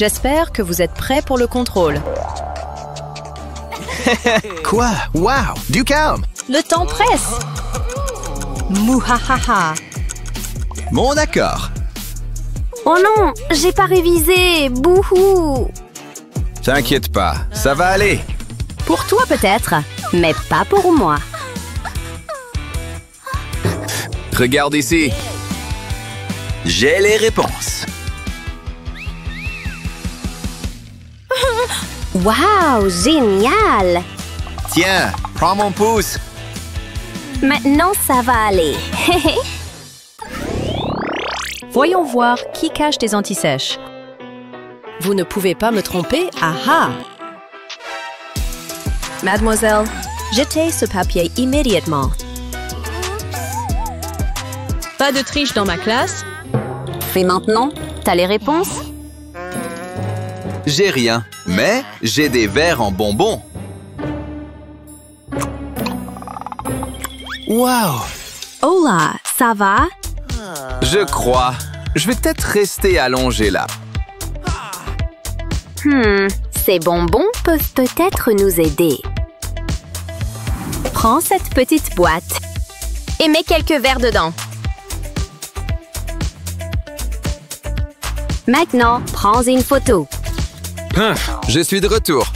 J'espère que vous êtes prêts pour le contrôle. Quoi? Wow! Du calme! Le temps presse. Mouhahaha. Bon, d'accord. Oh non, j'ai pas révisé. Bouhou. T'inquiète pas, ça va aller. Pour toi peut-être, mais pas pour moi. Regarde ici. J'ai les réponses. Waouh, génial! Tiens, prends mon pouce. Maintenant, ça va aller. Voyons voir qui cache des antisèches. Vous ne pouvez pas me tromper. Aha! Mademoiselle, jetez ce papier immédiatement. Pas de triche dans ma classe. Et maintenant, t'as les réponses? J'ai rien, mais j'ai des verres en bonbons. Wow! Hola, ça va? Je crois. Je vais peut-être rester allongé là. Ces bonbons peuvent peut-être nous aider. Prends cette petite boîte et mets quelques verres dedans. Maintenant, prends une photo. Je suis de retour.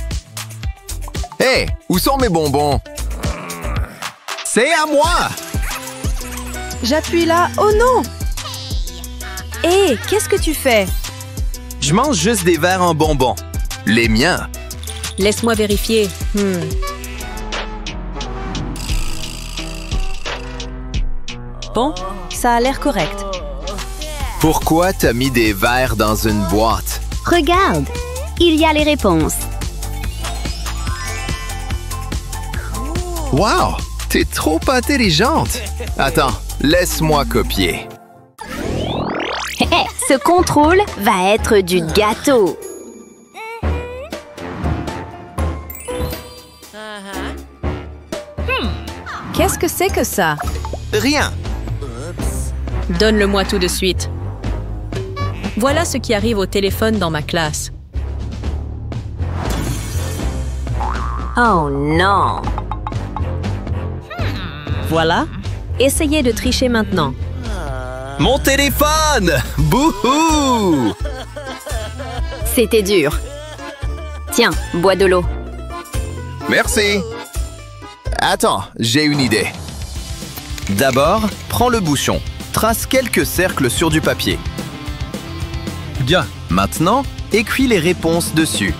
Hé, où sont mes bonbons? C'est à moi! J'appuie là. Oh non! Hé, qu'est-ce que tu fais? Je mange juste des verres en bonbons. Les miens. Laisse-moi vérifier. Bon, ça a l'air correct. Pourquoi t'as mis des verres dans une boîte? Regarde, il y a les réponses. Wow! T'es trop intelligente! Attends, laisse-moi copier. Ce contrôle va être du gâteau. Qu'est-ce que c'est que ça? Rien! Donne-le-moi tout de suite. Voilà ce qui arrive au téléphone dans ma classe. Oh non! Voilà. Essayez de tricher maintenant. Mon téléphone! Bouhou! C'était dur. Tiens, bois de l'eau. Merci. Attends, j'ai une idée. D'abord, prends le bouchon. Trace quelques cercles sur du papier. Bien. Maintenant, écris les réponses dessus.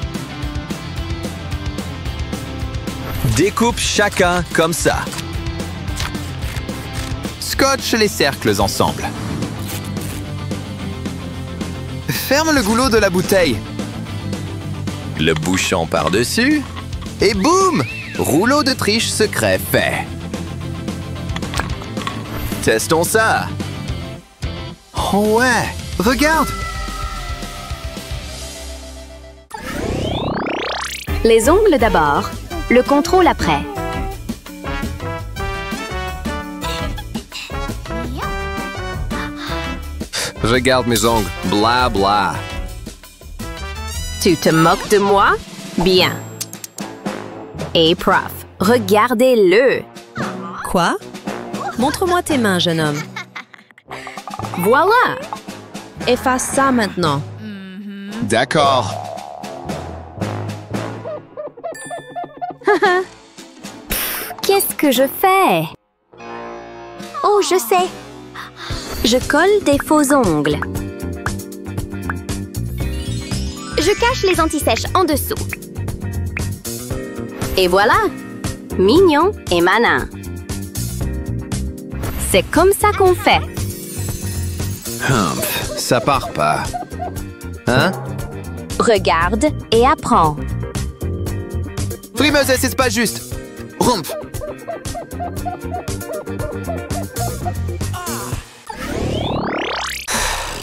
Découpe chacun comme ça. Scotche les cercles ensemble. Ferme le goulot de la bouteille. Le bouchon par-dessus. Et boum! Rouleau de triche secret fait. Testons ça. Oh ouais! Regarde! Les ongles d'abord, le contrôle après. Regarde mes ongles. Bla bla. Tu te moques de moi? Bien. Et prof, regardez-le. Quoi? Montre-moi tes mains, jeune homme. Voilà. Efface ça maintenant. D'accord. Qu'est-ce que je fais? Oh, je sais. Je colle des faux ongles. Je cache les antisèches en dessous. Et voilà. Mignon et malin. C'est comme ça qu'on fait. Ça part pas. Hein? Regarde et apprends. Frimeuse, c'est pas juste. Rumpf.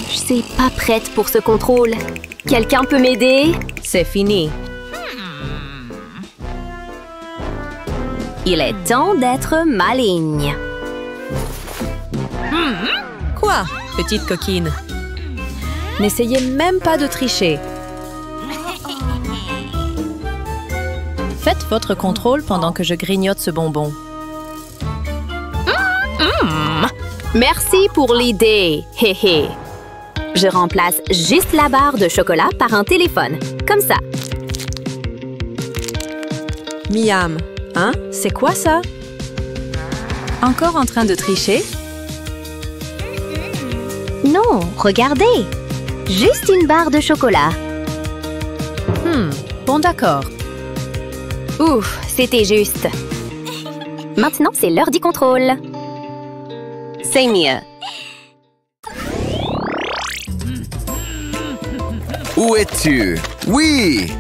Je suis pas prête pour ce contrôle. Quelqu'un peut m'aider? C'est fini. Il est temps d'être maligne. Quoi, petite coquine? N'essayez même pas de tricher. Faites votre contrôle pendant que je grignote ce bonbon. Merci pour l'idée. Hé hé. Je remplace juste la barre de chocolat par un téléphone. Comme ça. Miam, hein? C'est quoi ça? Encore en train de tricher? Non, regardez. Juste une barre de chocolat. Bon d'accord. Ouf, c'était juste. Maintenant, c'est l'heure du contrôle. C'est mieux. Où es-tu? Oui!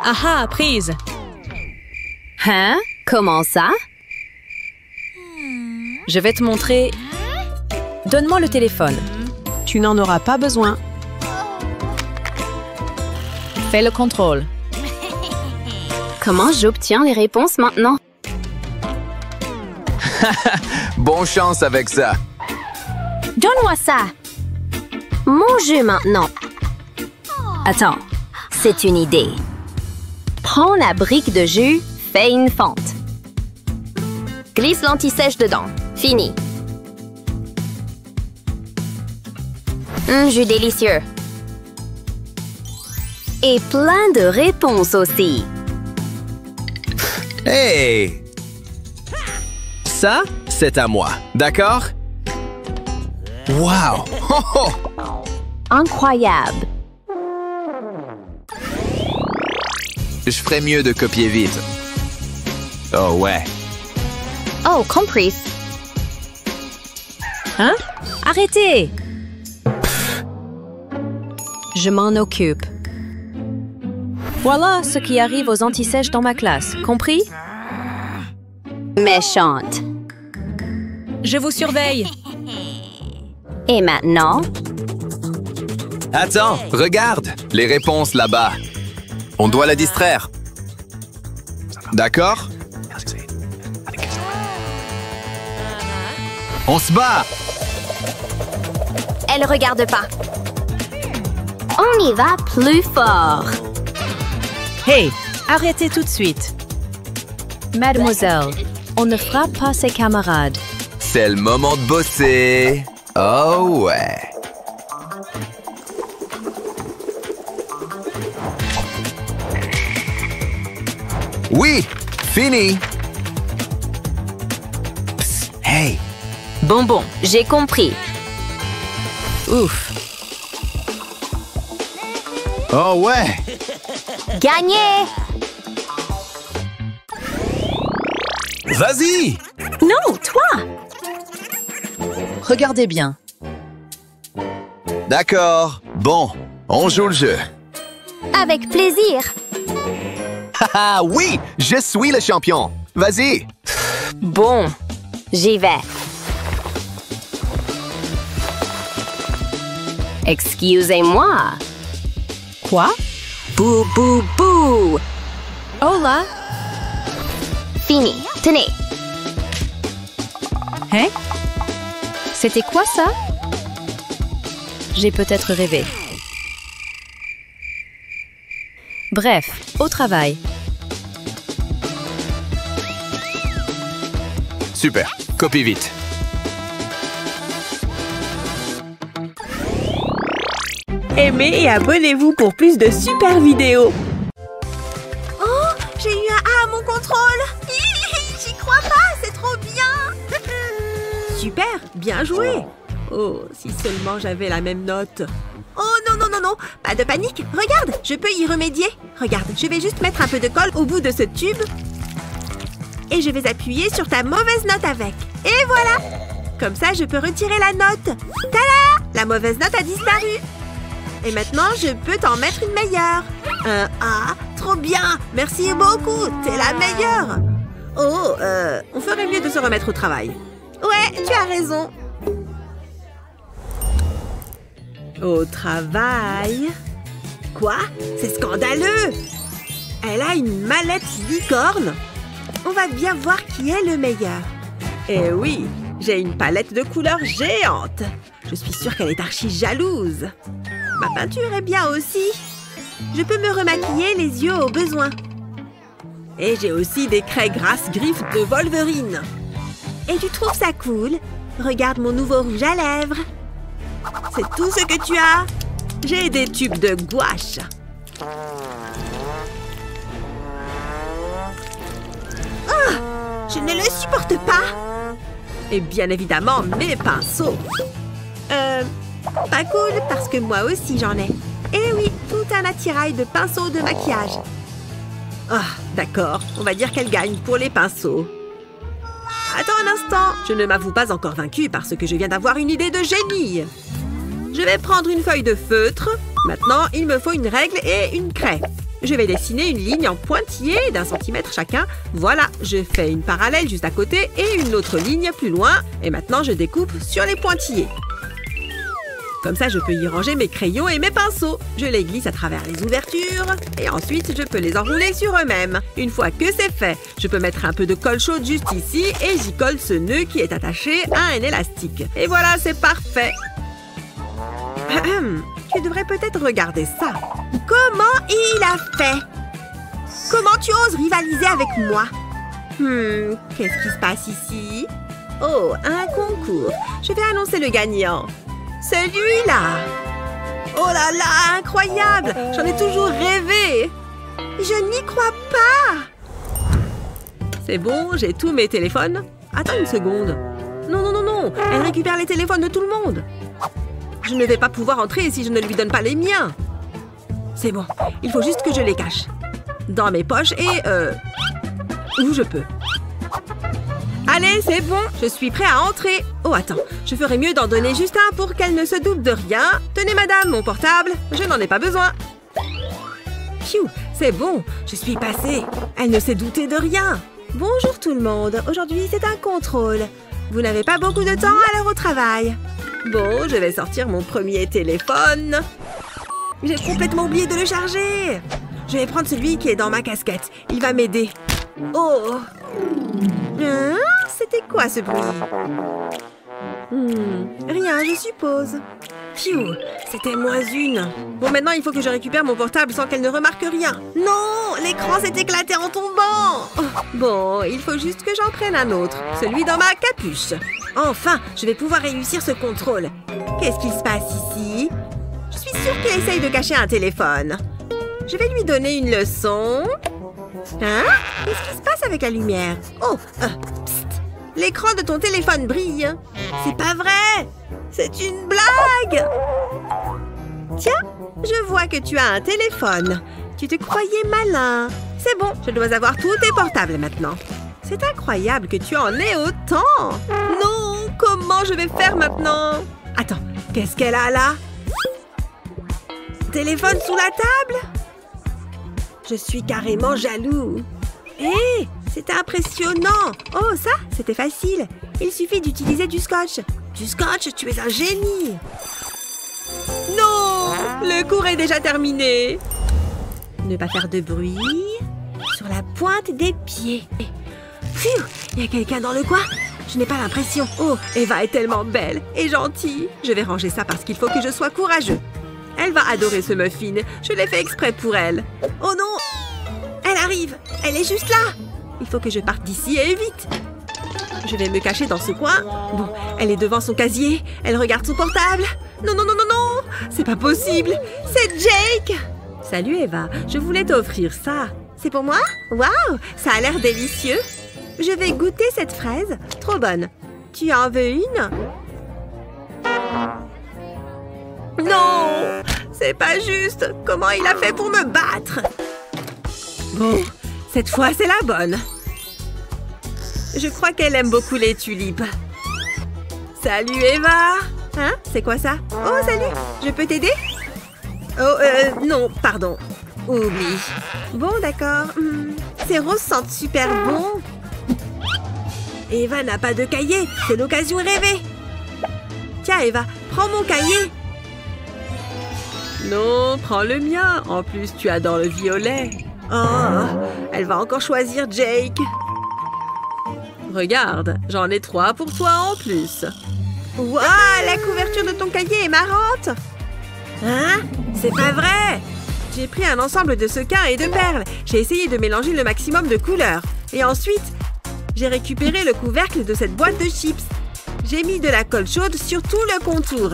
Ah, prise! Hein? Comment ça? Je vais te montrer. Donne-moi le téléphone. Tu n'en auras pas besoin. Fais le contrôle. Comment j'obtiens les réponses maintenant? Bonne chance avec ça. Donne-moi ça. Mon jeu maintenant. Attends, c'est une idée. Prends la brique de jus, fais une fente. Glisse l'anti-sèche dedans. Fini. Jus délicieux. Et plein de réponses aussi. Hey! Ça, c'est à moi, d'accord? Wow! Oh, oh! Incroyable. Je ferais mieux de copier vite. Oh ouais. Oh, compris. Hein? Arrêtez! Je m'en occupe. Voilà ce qui arrive aux antisèches dans ma classe, compris? Méchante. Je vous surveille. Et maintenant? Attends, regarde! Les réponses là-bas. On doit la distraire. D'accord? On se bat! Elle regarde pas. On y va plus fort. Hey, arrêtez tout de suite. Mademoiselle, on ne frappe pas ses camarades. C'est le moment de bosser. Oh ouais. Oui, fini. Psst, hey. Bonbon, j'ai compris. Ouf. Oh ouais. Gagné! Vas-y. Non, toi! Regardez bien. D'accord. Bon, on joue le jeu. Avec plaisir. Ah oui, je suis le champion. Vas-y. Bon, j'y vais. Excusez-moi. Quoi? Bou, bou, bou. Oh là! Fini. Tenez. Hein? C'était quoi ça? J'ai peut-être rêvé. Bref, au travail. Super, copie vite. Aimez et abonnez-vous pour plus de super vidéos. Oh, j'ai eu un A à mon contrôle. J'y crois pas, c'est trop bien. Super, bien joué. Oh, si seulement j'avais la même note. Oh non, non, non, non, pas de panique. Regarde, je peux y remédier. Regarde, je vais juste mettre un peu de colle au bout de ce tube. Et je vais appuyer sur ta mauvaise note avec. Et voilà. Comme ça, je peux retirer la note. Tada! La mauvaise note a disparu. Et maintenant, je peux t'en mettre une meilleure. Un A, trop bien. Merci beaucoup, t'es la meilleure. Oh, on ferait mieux de se remettre au travail. Ouais, tu as raison. Au travail. Quoi? C'est scandaleux! Elle a une mallette licorne. On va bien voir qui est le meilleur. Eh oui, j'ai une palette de couleurs géante. Je suis sûre qu'elle est archi jalouse. Ma peinture est bien aussi. Je peux me remaquiller les yeux au besoin. Et j'ai aussi des craies grasses griffes de Wolverine. Et tu trouves ça cool? Regarde mon nouveau rouge à lèvres. C'est tout ce que tu as? J'ai des tubes de gouache. Oh, je ne le supporte pas. Et bien évidemment, mes pinceaux. Pas cool, parce que moi aussi j'en ai. Eh oui, tout un attirail de pinceaux de maquillage. Ah, d'accord. On va dire qu'elle gagne pour les pinceaux. Attends un instant. Je ne m'avoue pas encore vaincue parce que je viens d'avoir une idée de génie. Je vais prendre une feuille de feutre. Maintenant, il me faut une règle et une craie. Je vais dessiner une ligne en pointillé d'1 centimètre chacun. Voilà, je fais une parallèle juste à côté et une autre ligne plus loin. Et maintenant, je découpe sur les pointillés. Comme ça, je peux y ranger mes crayons et mes pinceaux. Je les glisse à travers les ouvertures. Et ensuite, je peux les enrouler sur eux-mêmes. Une fois que c'est fait, je peux mettre un peu de colle chaude juste ici et j'y colle ce nœud qui est attaché à un élastique. Et voilà, c'est parfait. Tu devrais peut-être regarder ça. Comment il a fait? Comment tu oses rivaliser avec moi? Qu'est-ce qui se passe ici? Oh, un concours. Je vais annoncer le gagnant. Celui-là! Oh là là, incroyable! J'en ai toujours rêvé! Je n'y crois pas! C'est bon, j'ai tous mes téléphones. Attends une seconde. Non, non, non, non! Elle récupère les téléphones de tout le monde! Je ne vais pas pouvoir entrer si je ne lui donne pas les miens! C'est bon, il faut juste que je les cache. Dans mes poches et... où je peux. Allez, c'est bon, je suis prêt à entrer. Oh, attends, je ferais mieux d'en donner juste un pour qu'elle ne se doute de rien. Tenez, madame, mon portable, je n'en ai pas besoin. Pfiou, c'est bon, je suis passée. Elle ne s'est doutée de rien. Bonjour tout le monde, aujourd'hui c'est un contrôle. Vous n'avez pas beaucoup de temps alors au travail. Bon, je vais sortir mon premier téléphone. J'ai complètement oublié de le charger. Je vais prendre celui qui est dans ma casquette. Il va m'aider. Oh! C'était quoi ce bruit? Rien, je suppose. Pfiou, c'était -1. Bon, maintenant, il faut que je récupère mon portable sans qu'elle ne remarque rien. Non, l'écran s'est éclaté en tombant. Oh, bon, il faut juste que j'en prenne un autre. Celui dans ma capuche. Enfin, je vais pouvoir réussir ce contrôle. Qu'est-ce qu'il se passe ici? Je suis sûre qu'il essaye de cacher un téléphone. Je vais lui donner une leçon. Hein? Qu'est-ce qui se passe avec la lumière? Oh, psst. L'écran de ton téléphone brille. C'est pas vrai! C'est une blague! Tiens, je vois que tu as un téléphone. Tu te croyais malin. C'est bon, je dois avoir tous tes portables maintenant. C'est incroyable que tu en aies autant. Non, comment je vais faire maintenant? Attends, qu'est-ce qu'elle a là? Téléphone sous la table? Je suis carrément jaloux. Hé, c'est impressionnant. Oh, ça, c'était facile. Il suffit d'utiliser du scotch. Du scotch, tu es un génie. Non, le cours est déjà terminé. Ne pas faire de bruit. Sur la pointe des pieds. Pfiou, il y a quelqu'un dans le coin. Je n'ai pas l'impression. Oh, Eva est tellement belle et gentille. Je vais ranger ça parce qu'il faut que je sois courageux. Elle va adorer ce muffin. Je l'ai fait exprès pour elle. Oh non! Elle arrive! Elle est juste là! Il faut que je parte d'ici et vite! Je vais me cacher dans ce coin. Bon, elle est devant son casier. Elle regarde son portable. Non, non, non, non, non! C'est pas possible! C'est Jake! Salut Eva, je voulais t'offrir ça. C'est pour moi? Waouh! Ça a l'air délicieux! Je vais goûter cette fraise. Trop bonne. Tu en veux une? Non! C'est pas juste! Comment il a fait pour me battre? Bon, cette fois, c'est la bonne. Je crois qu'elle aime beaucoup les tulipes. Salut, Eva! Hein? C'est quoi ça? Oh, salut! Je peux t'aider? Oh, non, pardon. Oublie. Bon, d'accord. Ces roses sentent super bon. Eva n'a pas de cahier. C'est l'occasion rêvée. Tiens, Eva, prends mon cahier. Non, prends le mien. En plus, tu adores le violet. Oh, elle va encore choisir Jake. Regarde, j'en ai 3 pour toi en plus. Waouh, la couverture de ton cahier est marrante. Hein? C'est pas vrai. J'ai pris un ensemble de sequins et de perles. J'ai essayé de mélanger le maximum de couleurs. Et ensuite, j'ai récupéré le couvercle de cette boîte de chips. J'ai mis de la colle chaude sur tout le contour.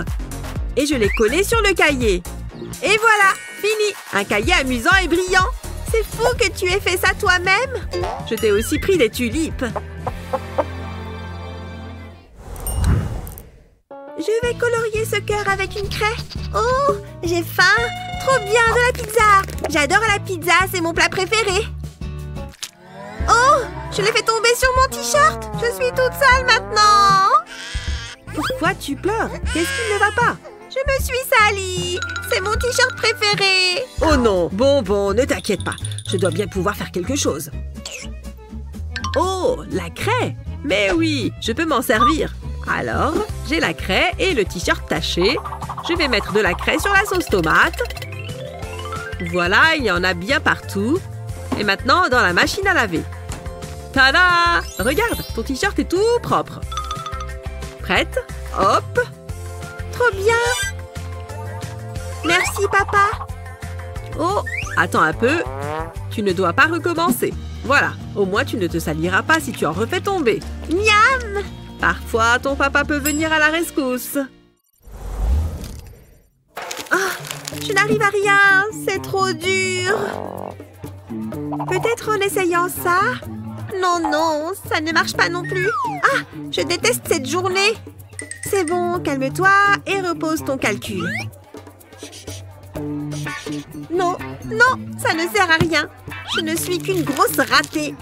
Et je l'ai collé sur le cahier. Et voilà, fini! Un cahier amusant et brillant. C'est fou que tu aies fait ça toi-même. Je t'ai aussi pris des tulipes. Je vais colorier ce cœur avec une craie. Oh, j'ai faim. Trop bien, de la pizza. J'adore la pizza, c'est mon plat préféré. Oh, je l'ai fait tomber sur mon t-shirt. Je suis toute sale maintenant. Pourquoi tu pleures? Qu'est-ce qui ne va pas? Je me suis salie. C'est mon t-shirt préféré. Oh non, bon, ne t'inquiète pas. Je dois bien pouvoir faire quelque chose. Oh, la craie. Mais oui, je peux m'en servir. Alors, j'ai la craie et le t-shirt taché. Je vais mettre de la craie sur la sauce tomate. Voilà, il y en a bien partout. Et maintenant, dans la machine à laver. Tada! Regarde, ton t-shirt est tout propre. Prête? Hop! Trop bien! Merci, papa! Oh, attends un peu. Tu ne dois pas recommencer. Voilà, au moins tu ne te saliras pas si tu en refais tomber. Miam! Parfois, ton papa peut venir à la rescousse. Oh, je n'arrive à rien. C'est trop dur. Peut-être en essayant ça? Non, ça ne marche pas non plus. Ah, je déteste cette journée. C'est bon, calme-toi et repose ton calcul. Non, ça ne sert à rien. Je ne suis qu'une grosse ratée.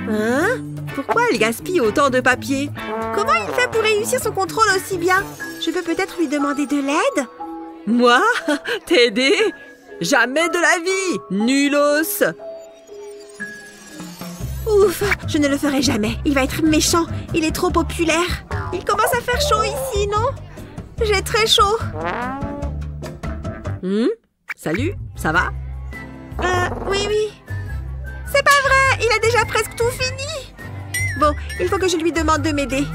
Hein? Pourquoi elle gaspille autant de papier? Comment il fait pour réussir son contrôle aussi bien? Je peux peut-être lui demander de l'aide? Moi? T'aider? Jamais de la vie! Nulos! Ouf, je ne le ferai jamais. Il va être méchant. Il est trop populaire. Il commence à faire chaud ici, non? J'ai très chaud. Salut, ça va? Oui. C'est pas vrai, il a déjà presque tout fini. Bon, il faut que je lui demande de m'aider.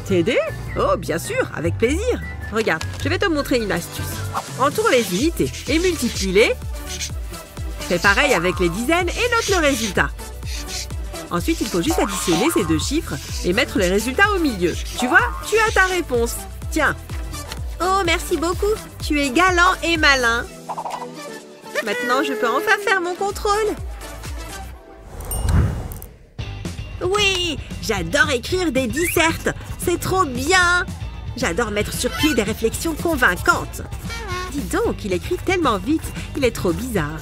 T'aider? Oh, bien sûr, avec plaisir. Regarde, je vais te montrer une astuce. Entoure les unités et multiplie-les. Fais pareil avec les dizaines et note le résultat. Ensuite, il faut juste additionner ces deux chiffres et mettre les résultats au milieu. Tu vois, tu as ta réponse. Tiens. Oh, merci beaucoup. Tu es galant et malin. Maintenant, je peux enfin faire mon contrôle. Oui, j'adore écrire des dissertes. C'est trop bien. J'adore mettre sur pied des réflexions convaincantes. Dis donc, il écrit tellement vite. Il est trop bizarre.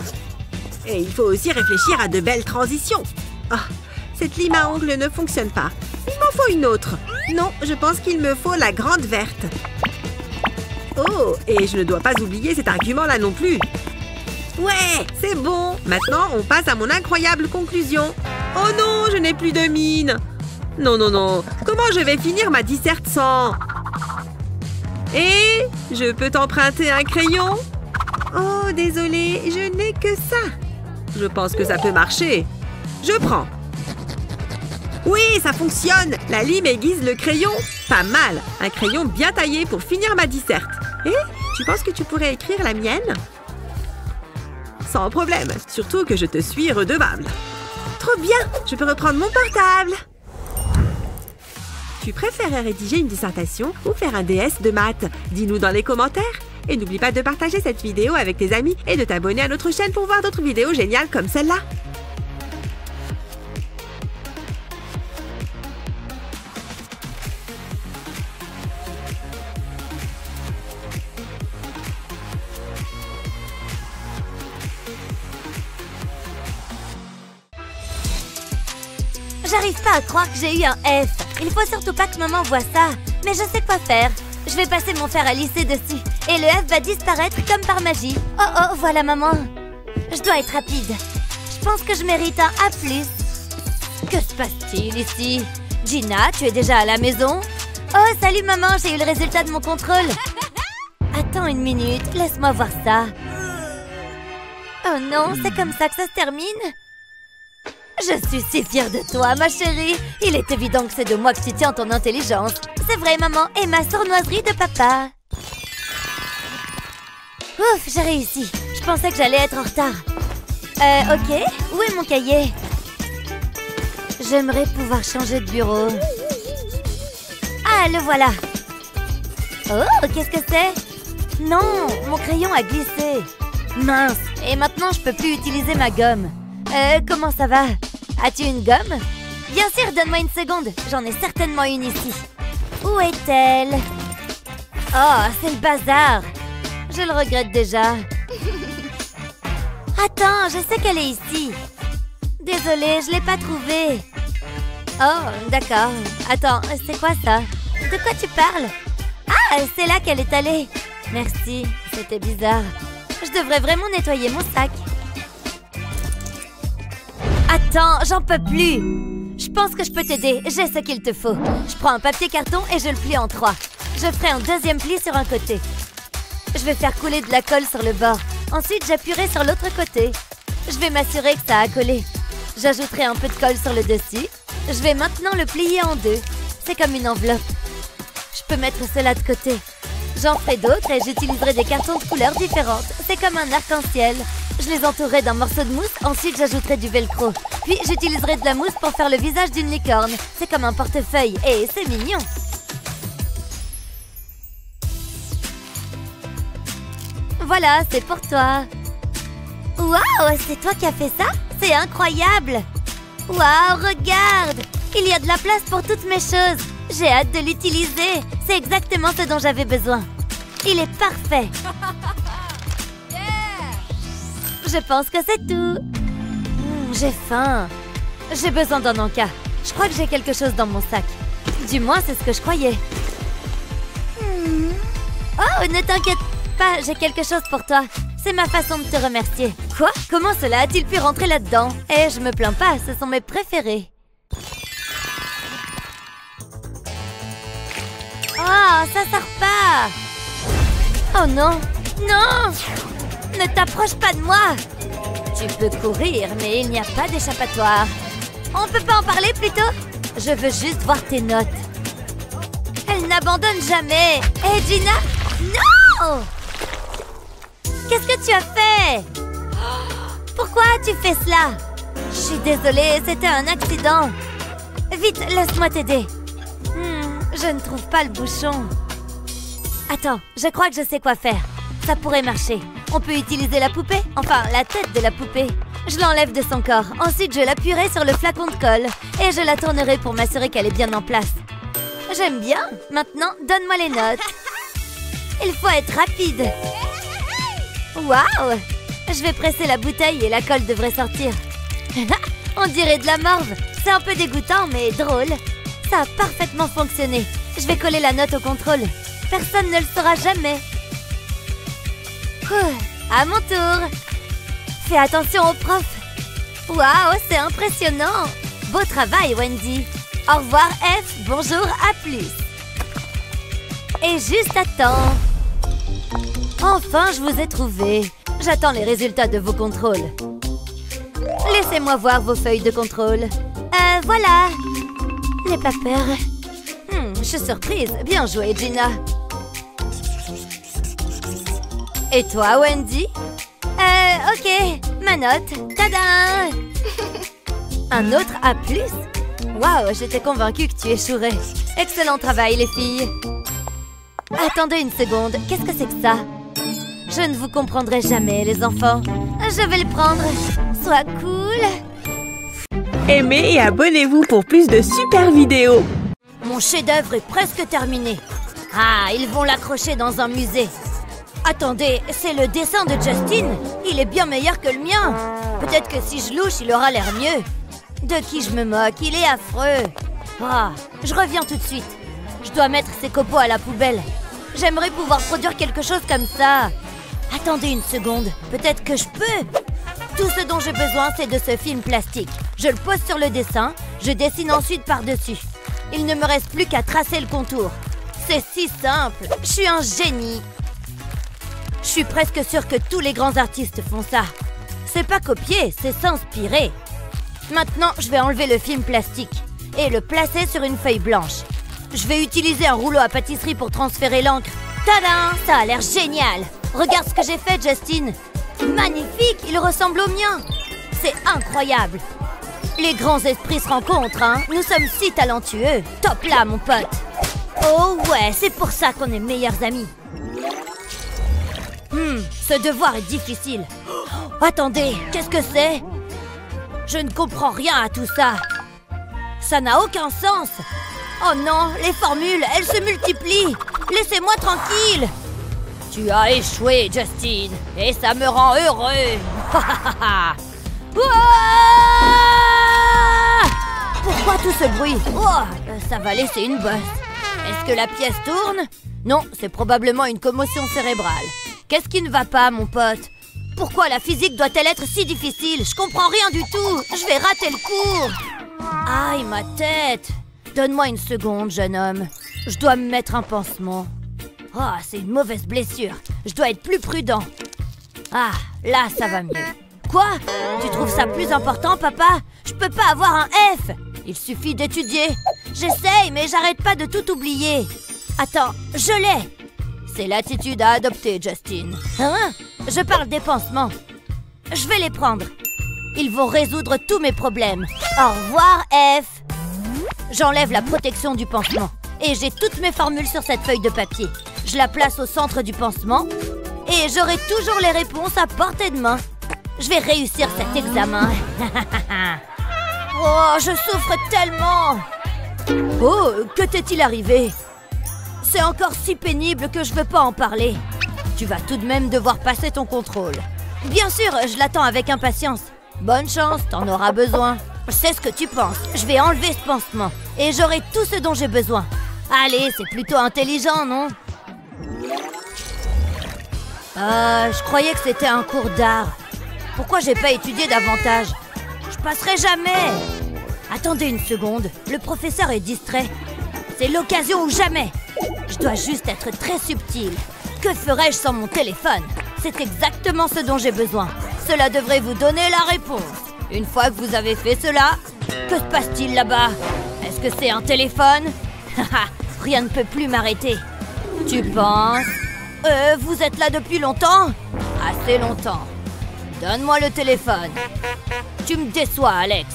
Et il faut aussi réfléchir à de belles transitions. Oh, cette lime à ongles ne fonctionne pas. Il m'en faut une autre. Non, je pense qu'il me faut la grande verte. Oh, et je ne dois pas oublier cet argument-là non plus. Ouais, c'est bon. Maintenant, on passe à mon incroyable conclusion. Oh non, je n'ai plus de mine. Non. Comment je vais finir ma disserte sans... Et je peux t'emprunter un crayon? Oh, désolée, je n'ai que ça. Je pense que ça peut marcher. Je prends. Oui, ça fonctionne. La lime aiguise le crayon. Pas mal. Un crayon bien taillé pour finir ma disserte. Et tu penses que tu pourrais écrire la mienne? Sans problème. Surtout que je te suis redevable. Trop bien. Je peux reprendre mon portable. Tu préférais rédiger une dissertation ou faire un DS de maths? Dis-nous dans les commentaires. Et n'oublie pas de partager cette vidéo avec tes amis et de t'abonner à notre chaîne pour voir d'autres vidéos géniales comme celle-là. J'arrive pas à croire que j'ai eu un F. Il faut surtout pas que maman voie ça. Mais je sais quoi faire. Je vais passer mon fer à lisser dessus. Et le F va disparaître comme par magie. Oh, voilà maman. Je dois être rapide. Je pense que je mérite un A+. Que se passe-t-il ici? Gina, tu es déjà à la maison? Oh, salut maman, j'ai eu le résultat de mon contrôle. Attends une minute, laisse-moi voir ça. Oh non, c'est comme ça que ça se termine? Je suis si fière de toi, ma chérie. Il est évident que c'est de moi que tu tiens ton intelligence. C'est vrai, maman, et ma sournoiserie de papa. Oh, Ouf, j'ai réussi. Je pensais que j'allais être en retard. Ok. Où est mon cahier? J'aimerais pouvoir changer de bureau. Ah, le voilà. Oh, qu'est-ce que c'est? Non, mon crayon a glissé. Mince, et maintenant je peux plus utiliser ma gomme. Comment ça va? As-tu une gomme? Bien sûr, donne-moi une seconde. J'en ai certainement une ici. Où est-elle? Oh, c'est le bazar. Je le regrette déjà. Attends, je sais qu'elle est ici. Désolée, je l'ai pas trouvée. Oh, d'accord. Attends, c'est quoi ça? De quoi tu parles? Ah, c'est là qu'elle est allée. Merci, c'était bizarre. Je devrais vraiment nettoyer mon sac. Attends, j'en peux plus. Je pense que je peux t'aider, j'ai ce qu'il te faut. Je prends un papier carton et je le plie en 3. Je ferai un deuxième pli sur un côté. Je vais faire couler de la colle sur le bord. Ensuite, j'appuierai sur l'autre côté. Je vais m'assurer que ça a collé. J'ajouterai un peu de colle sur le dessus. Je vais maintenant le plier en 2. C'est comme une enveloppe. Je peux mettre cela de côté. J'en ferai d'autres et j'utiliserai des cartons de couleurs différentes. C'est comme un arc-en-ciel. Je les entourerai d'un morceau de mousse. Ensuite, j'ajouterai du velcro. Puis, j'utiliserai de la mousse pour faire le visage d'une licorne. C'est comme un portefeuille et c'est mignon. Voilà, c'est pour toi. Waouh, c'est toi qui as fait ça? C'est incroyable! Waouh, regarde! Il y a de la place pour toutes mes choses. J'ai hâte de l'utiliser. C'est exactement ce dont j'avais besoin. Il est parfait. Je pense que c'est tout. J'ai faim. J'ai besoin d'un encas. Je crois que j'ai quelque chose dans mon sac. Du moins, c'est ce que je croyais. Oh, ne t'inquiète pas, j'ai quelque chose pour toi. C'est ma façon de te remercier. Quoi? Comment cela a-t-il pu rentrer là-dedans? Eh, je me plains pas, ce sont mes préférés. Oh, ça sort pas! Oh non! Non! Ne t'approche pas de moi! Tu peux courir, mais il n'y a pas d'échappatoire. On peut pas en parler plutôt? Je veux juste voir tes notes. Elle n'abandonne jamais! Hé, Gina! Non! Qu'est-ce que tu as fait? Pourquoi as-tu fait cela? Je suis désolée, c'était un accident. Vite, laisse-moi t'aider. Je ne trouve pas le bouchon. Attends, je crois que je sais quoi faire. Ça pourrait marcher. On peut utiliser la poupée, enfin la tête de la poupée. Je l'enlève de son corps. Ensuite, je l'appuierai sur le flacon de colle et je la tournerai pour m'assurer qu'elle est bien en place. J'aime bien. Maintenant, donne-moi les notes. Il faut être rapide. Waouh! Je vais presser la bouteille et la colle devrait sortir. On dirait de la morve. C'est un peu dégoûtant, mais drôle. Ça a parfaitement fonctionné. Je vais coller la note au contrôle. Personne ne le saura jamais. À mon tour. Fais attention au prof. Waouh, c'est impressionnant. Beau travail, Wendy. Au revoir, F. Bonjour, à plus. Et juste à temps. Enfin, je vous ai trouvé. J'attends les résultats de vos contrôles. Laissez-moi voir vos feuilles de contrôle. Voilà. N'aie pas peur. Je suis surprise. Bien joué, Gina. Et toi, Wendy? Ok. Ma note. Tada! Un autre A+. Waouh, j'étais convaincue que tu échouerais. Excellent travail, les filles. Attendez une seconde. Qu'est-ce que c'est que ça? Je ne vous comprendrai jamais, les enfants. Je vais le prendre. Sois cool. Aimez et abonnez-vous pour plus de super vidéos. Mon chef-d'œuvre est presque terminé. Ah, ils vont l'accrocher dans un musée. Attendez, c'est le dessin de Justin? Il est bien meilleur que le mien. Peut-être que si je louche, il aura l'air mieux. De qui je me moque? Il est affreux. Ah, je reviens tout de suite. Je dois mettre ces copeaux à la poubelle. J'aimerais pouvoir produire quelque chose comme ça. Attendez une seconde. Peut-être que je peux. Tout ce dont j'ai besoin, c'est de ce film plastique. Je le pose sur le dessin. Je dessine ensuite par-dessus. Il ne me reste plus qu'à tracer le contour. C'est si simple. Je suis un génie. Je suis presque sûre que tous les grands artistes font ça. C'est pas copier, c'est s'inspirer. Maintenant, je vais enlever le film plastique et le placer sur une feuille blanche. Je vais utiliser un rouleau à pâtisserie pour transférer l'encre. Tadam! Ça a l'air génial! Regarde ce que j'ai fait, Justin. Magnifique, il ressemble au mien. C'est incroyable. Les grands esprits se rencontrent, hein. Nous sommes si talentueux. Top là, mon pote. Oh ouais, c'est pour ça qu'on est meilleurs amis. Ce devoir est difficile. Oh, attendez, qu'est-ce que c'est? Je ne comprends rien à tout ça. Ça n'a aucun sens. Oh non, les formules, elles se multiplient. Laissez-moi tranquille. Tu as échoué, Justin, et ça me rend heureux. Pourquoi tout ce bruit? Oh, ça va laisser une bosse. Est-ce que la pièce tourne? Non, c'est probablement une commotion cérébrale. Qu'est-ce qui ne va pas, mon pote? Pourquoi la physique doit-elle être si difficile? Je comprends rien du tout. Je vais rater le cours. Aïe, ma tête. Donne-moi une seconde, jeune homme. Je dois me mettre un pansement. Oh, c'est une mauvaise blessure. Je dois être plus prudent. Ah, là, ça va mieux. Quoi? Tu trouves ça plus important, papa? Je peux pas avoir un F. Il suffit d'étudier. J'essaye, mais j'arrête pas de tout oublier. Attends, je l'ai. C'est l'attitude à adopter, Justin. Hein? Je parle des pansements. Je vais les prendre. Ils vont résoudre tous mes problèmes. Au revoir, F. J'enlève la protection du pansement. Et j'ai toutes mes formules sur cette feuille de papier. Je la place au centre du pansement. Et j'aurai toujours les réponses à portée de main. Je vais réussir cet examen. Oh, je souffre tellement. Oh, que t'est-il arrivé? C'est encore si pénible que je veux pas en parler. Tu vas tout de même devoir passer ton contrôle. Bien sûr, je l'attends avec impatience. Bonne chance, t'en auras besoin. Je sais ce que tu penses. Je vais enlever ce pansement. Et j'aurai tout ce dont j'ai besoin. Allez, c'est plutôt intelligent, non? Je croyais que c'était un cours d'art. Pourquoi j'ai pas étudié davantage? Je passerai jamais. Attendez une seconde, le professeur est distrait. C'est l'occasion ou jamais. Je dois juste être très subtil. Que ferais-je sans mon téléphone? C'est exactement ce dont j'ai besoin. Cela devrait vous donner la réponse. Une fois que vous avez fait cela, que se passe-t-il là-bas? Est-ce que c'est un téléphone? Rien ne peut plus m'arrêter. Tu penses? Vous êtes là depuis longtemps? Assez longtemps. Donne-moi le téléphone. Tu me déçois, Alex.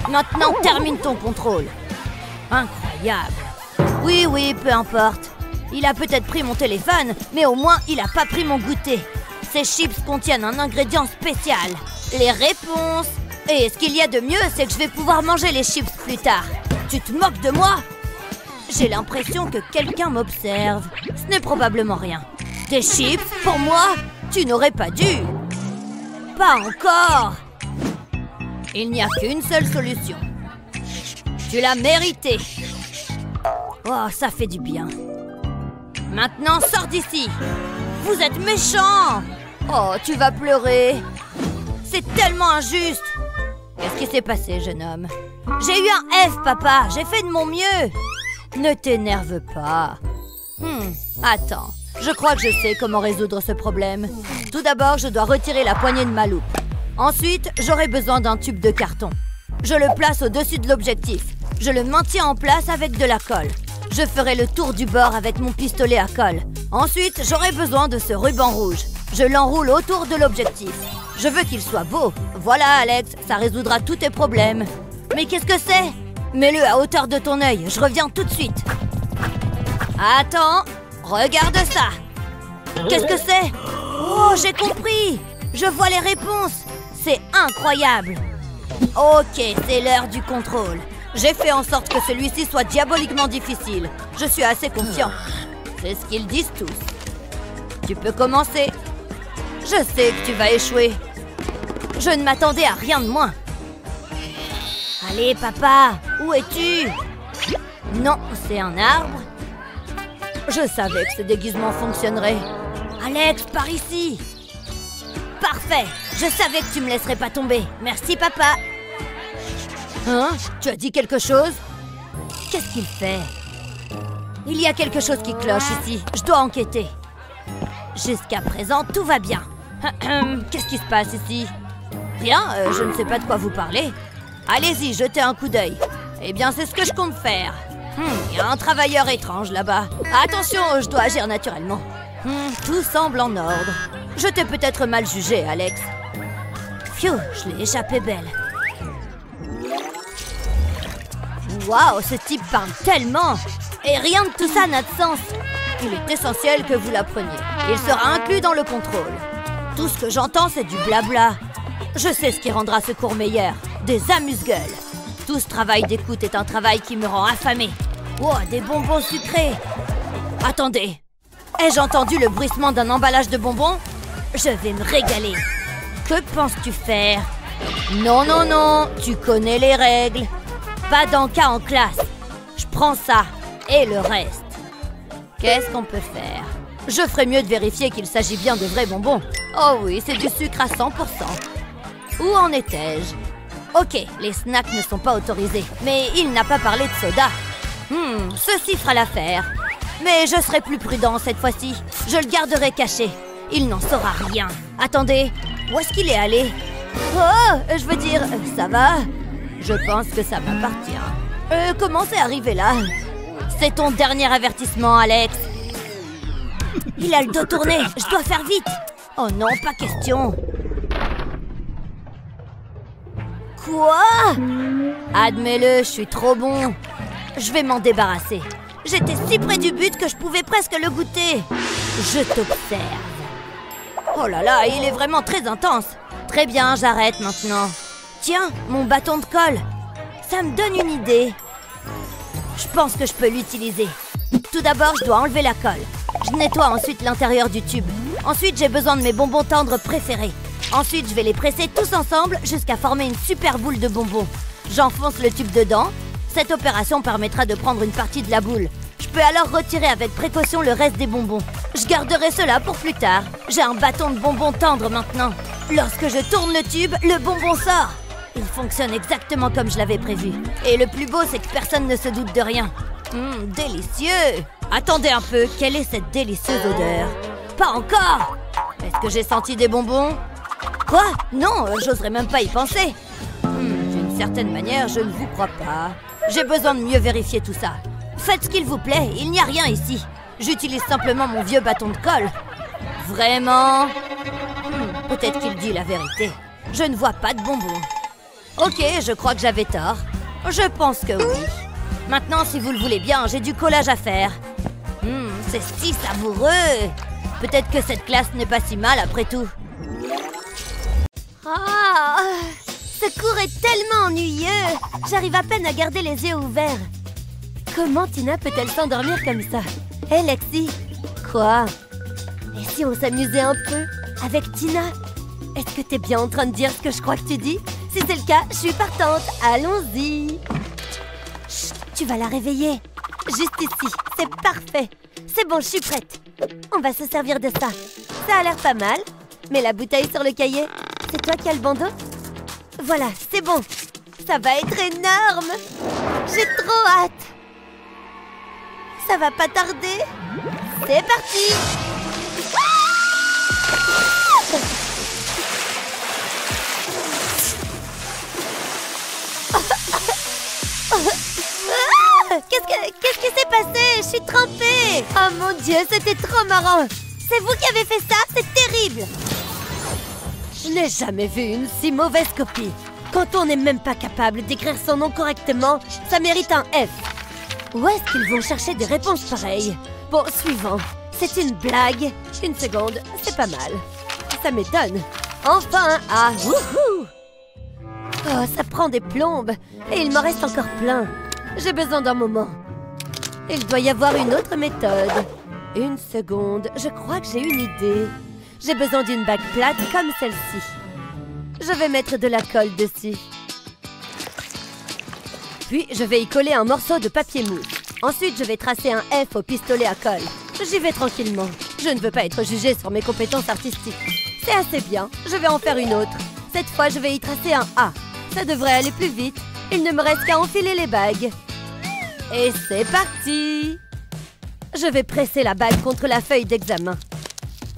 Maintenant, termine ton contrôle. Incroyable. Oui, peu importe. Il a peut-être pris mon téléphone, mais au moins, il n'a pas pris mon goûter. Ces chips contiennent un ingrédient spécial. Les réponses. Et ce qu'il y a de mieux, c'est que je vais pouvoir manger les chips plus tard. Tu te moques de moi? J'ai l'impression que quelqu'un m'observe. Ce n'est probablement rien. Des chips pour moi? Tu n'aurais pas dû. Pas encore. Il n'y a qu'une seule solution. Tu l'as mérité. Oh, ça fait du bien. Maintenant, sors d'ici. Vous êtes méchant. Oh, tu vas pleurer. C'est tellement injuste. Qu'est-ce qui s'est passé, jeune homme? J'ai eu un F, papa. J'ai fait de mon mieux. Ne t'énerve pas. Attends. Je crois que je sais comment résoudre ce problème. Tout d'abord, je dois retirer la poignée de ma loupe. Ensuite, j'aurai besoin d'un tube de carton. Je le place au-dessus de l'objectif. Je le maintiens en place avec de la colle. Je ferai le tour du bord avec mon pistolet à colle. Ensuite, j'aurai besoin de ce ruban rouge. Je l'enroule autour de l'objectif. Je veux qu'il soit beau. Voilà, Alex, ça résoudra tous tes problèmes. Mais qu'est-ce que c'est? Mets-le à hauteur de ton œil. Je reviens tout de suite. Attends. Regarde ça. Qu'est-ce que c'est? Oh, j'ai compris. Je vois les réponses. C'est incroyable. Ok, c'est l'heure du contrôle. J'ai fait en sorte que celui-ci soit diaboliquement difficile. Je suis assez confiant. C'est ce qu'ils disent tous. Tu peux commencer. Je sais que tu vas échouer. Je ne m'attendais à rien de moins. Allez, papa, où es-tu? Non, c'est un arbre. Je savais que ce déguisement fonctionnerait. Alex, par ici. Parfait. Je savais que tu me laisserais pas tomber. Merci, papa. Hein? Tu as dit quelque chose? Qu'est-ce qu'il fait? Il y a quelque chose qui cloche ici. Je dois enquêter. Jusqu'à présent, tout va bien. Qu'est-ce qui se passe ici? Rien, je ne sais pas de quoi vous parlez. Allez-y, jetez un coup d'œil. Eh bien, c'est ce que je compte faire. Il y a un travailleur étrange là-bas. Attention, je dois agir naturellement. Tout semble en ordre. Je t'ai peut-être mal jugé, Alex. Phew, je l'ai échappé belle. Waouh, ce type parle tellement! Et rien de tout ça n'a de sens. Il est essentiel que vous l'appreniez. Il sera inclus dans le contrôle. Tout ce que j'entends, c'est du blabla. Je sais ce qui rendra ce cours meilleur. Des amuse-gueules. Tout ce travail d'écoute est un travail qui me rend affamée. Wow, des bonbons sucrés. Attendez. Ai-je entendu le bruissement d'un emballage de bonbons? Je vais me régaler. Que penses-tu faire? Non, non, non. Tu connais les règles. Pas d'encas en classe. Je prends ça. Et le reste. Qu'est-ce qu'on peut faire? Je ferais mieux de vérifier qu'il s'agit bien de vrais bonbons. Oh oui, c'est du sucre à 100%. Où en étais-je? Ok, les snacks ne sont pas autorisés. Mais il n'a pas parlé de soda. Ceci fera l'affaire. Mais je serai plus prudent cette fois-ci. Je le garderai caché. Il n'en saura rien. Attendez, où est-ce qu'il est allé? Oh, je veux dire, ça va? Je pense que ça m'appartient. Comment c'est arrivé là? C'est ton dernier avertissement, Alex. Il a le dos tourné. Je dois faire vite. Oh non, pas question. Quoi? Admets-le, je suis trop bon. Je vais m'en débarrasser. J'étais si près du but que je pouvais presque le goûter. Je t'observe. Oh là là, il est vraiment très intense. Très bien, j'arrête maintenant. Tiens, mon bâton de colle. Ça me donne une idée. Je pense que je peux l'utiliser. Tout d'abord, je dois enlever la colle. Je nettoie ensuite l'intérieur du tube. Ensuite, j'ai besoin de mes bonbons tendres préférés. Ensuite, je vais les presser tous ensemble jusqu'à former une super boule de bonbons. J'enfonce le tube dedans. Cette opération permettra de prendre une partie de la boule. Je peux alors retirer avec précaution le reste des bonbons. Je garderai cela pour plus tard. J'ai un bâton de bonbons tendre maintenant. Lorsque je tourne le tube, le bonbon sort. Il fonctionne exactement comme je l'avais prévu. Et le plus beau, c'est que personne ne se doute de rien. Délicieux! Attendez un peu, quelle est cette délicieuse odeur? Pas encore! Est-ce que j'ai senti des bonbons? Quoi? Non, j'oserais même pas y penser. D'une certaine manière, je ne vous crois pas. J'ai besoin de mieux vérifier tout ça. Faites ce qu'il vous plaît, il n'y a rien ici. J'utilise simplement mon vieux bâton de colle. Vraiment? Peut-être qu'il dit la vérité. Je ne vois pas de bonbons. Ok, je crois que j'avais tort. Je pense que oui. Maintenant, si vous le voulez bien, j'ai du collage à faire. C'est si savoureux. Peut-être que cette classe n'est pas si mal après tout. Ah, ce cours est tellement ennuyeux. J'arrive à peine à garder les yeux ouverts. Comment Tina peut-elle s'endormir comme ça? Hé, Lexi. Quoi? Et si on s'amusait un peu avec Tina? Est-ce que t'es bien en train de dire ce que je crois que tu dis? Si c'est le cas, je suis partante. Allons-y. Chut, tu vas la réveiller. Juste ici, c'est parfait. C'est bon, je suis prête. On va se servir de ça. Ça a l'air pas mal. Mets la bouteille sur le cahier. C'est toi qui as le bandeau? Voilà, c'est bon. Ça va être énorme. J'ai trop hâte. Ça va pas tarder. C'est parti. Qu'est-ce qui s'est passé? Je suis trempée. Oh mon Dieu, c'était trop marrant. C'est vous qui avez fait ça? C'est terrible. Je n'ai jamais vu une si mauvaise copie. Quand on n'est même pas capable d'écrire son nom correctement, ça mérite un F. Où est-ce qu'ils vont chercher des réponses pareilles? Bon, suivant. C'est une blague. Une seconde, c'est pas mal. Ça m'étonne. Enfin un A. Wouhou! Oh, ça prend des plombes. Et il m'en reste encore plein. J'ai besoin d'un moment. Il doit y avoir une autre méthode. Une seconde, je crois que j'ai une idée. J'ai besoin d'une bague plate comme celle-ci. Je vais mettre de la colle dessus. Puis, je vais y coller un morceau de papier mousse. Ensuite, je vais tracer un F au pistolet à colle. J'y vais tranquillement. Je ne veux pas être jugée sur mes compétences artistiques. C'est assez bien. Je vais en faire une autre. Cette fois, je vais y tracer un A. Ça devrait aller plus vite. Il ne me reste qu'à enfiler les bagues. Et c'est parti! Je vais presser la bague contre la feuille d'examen.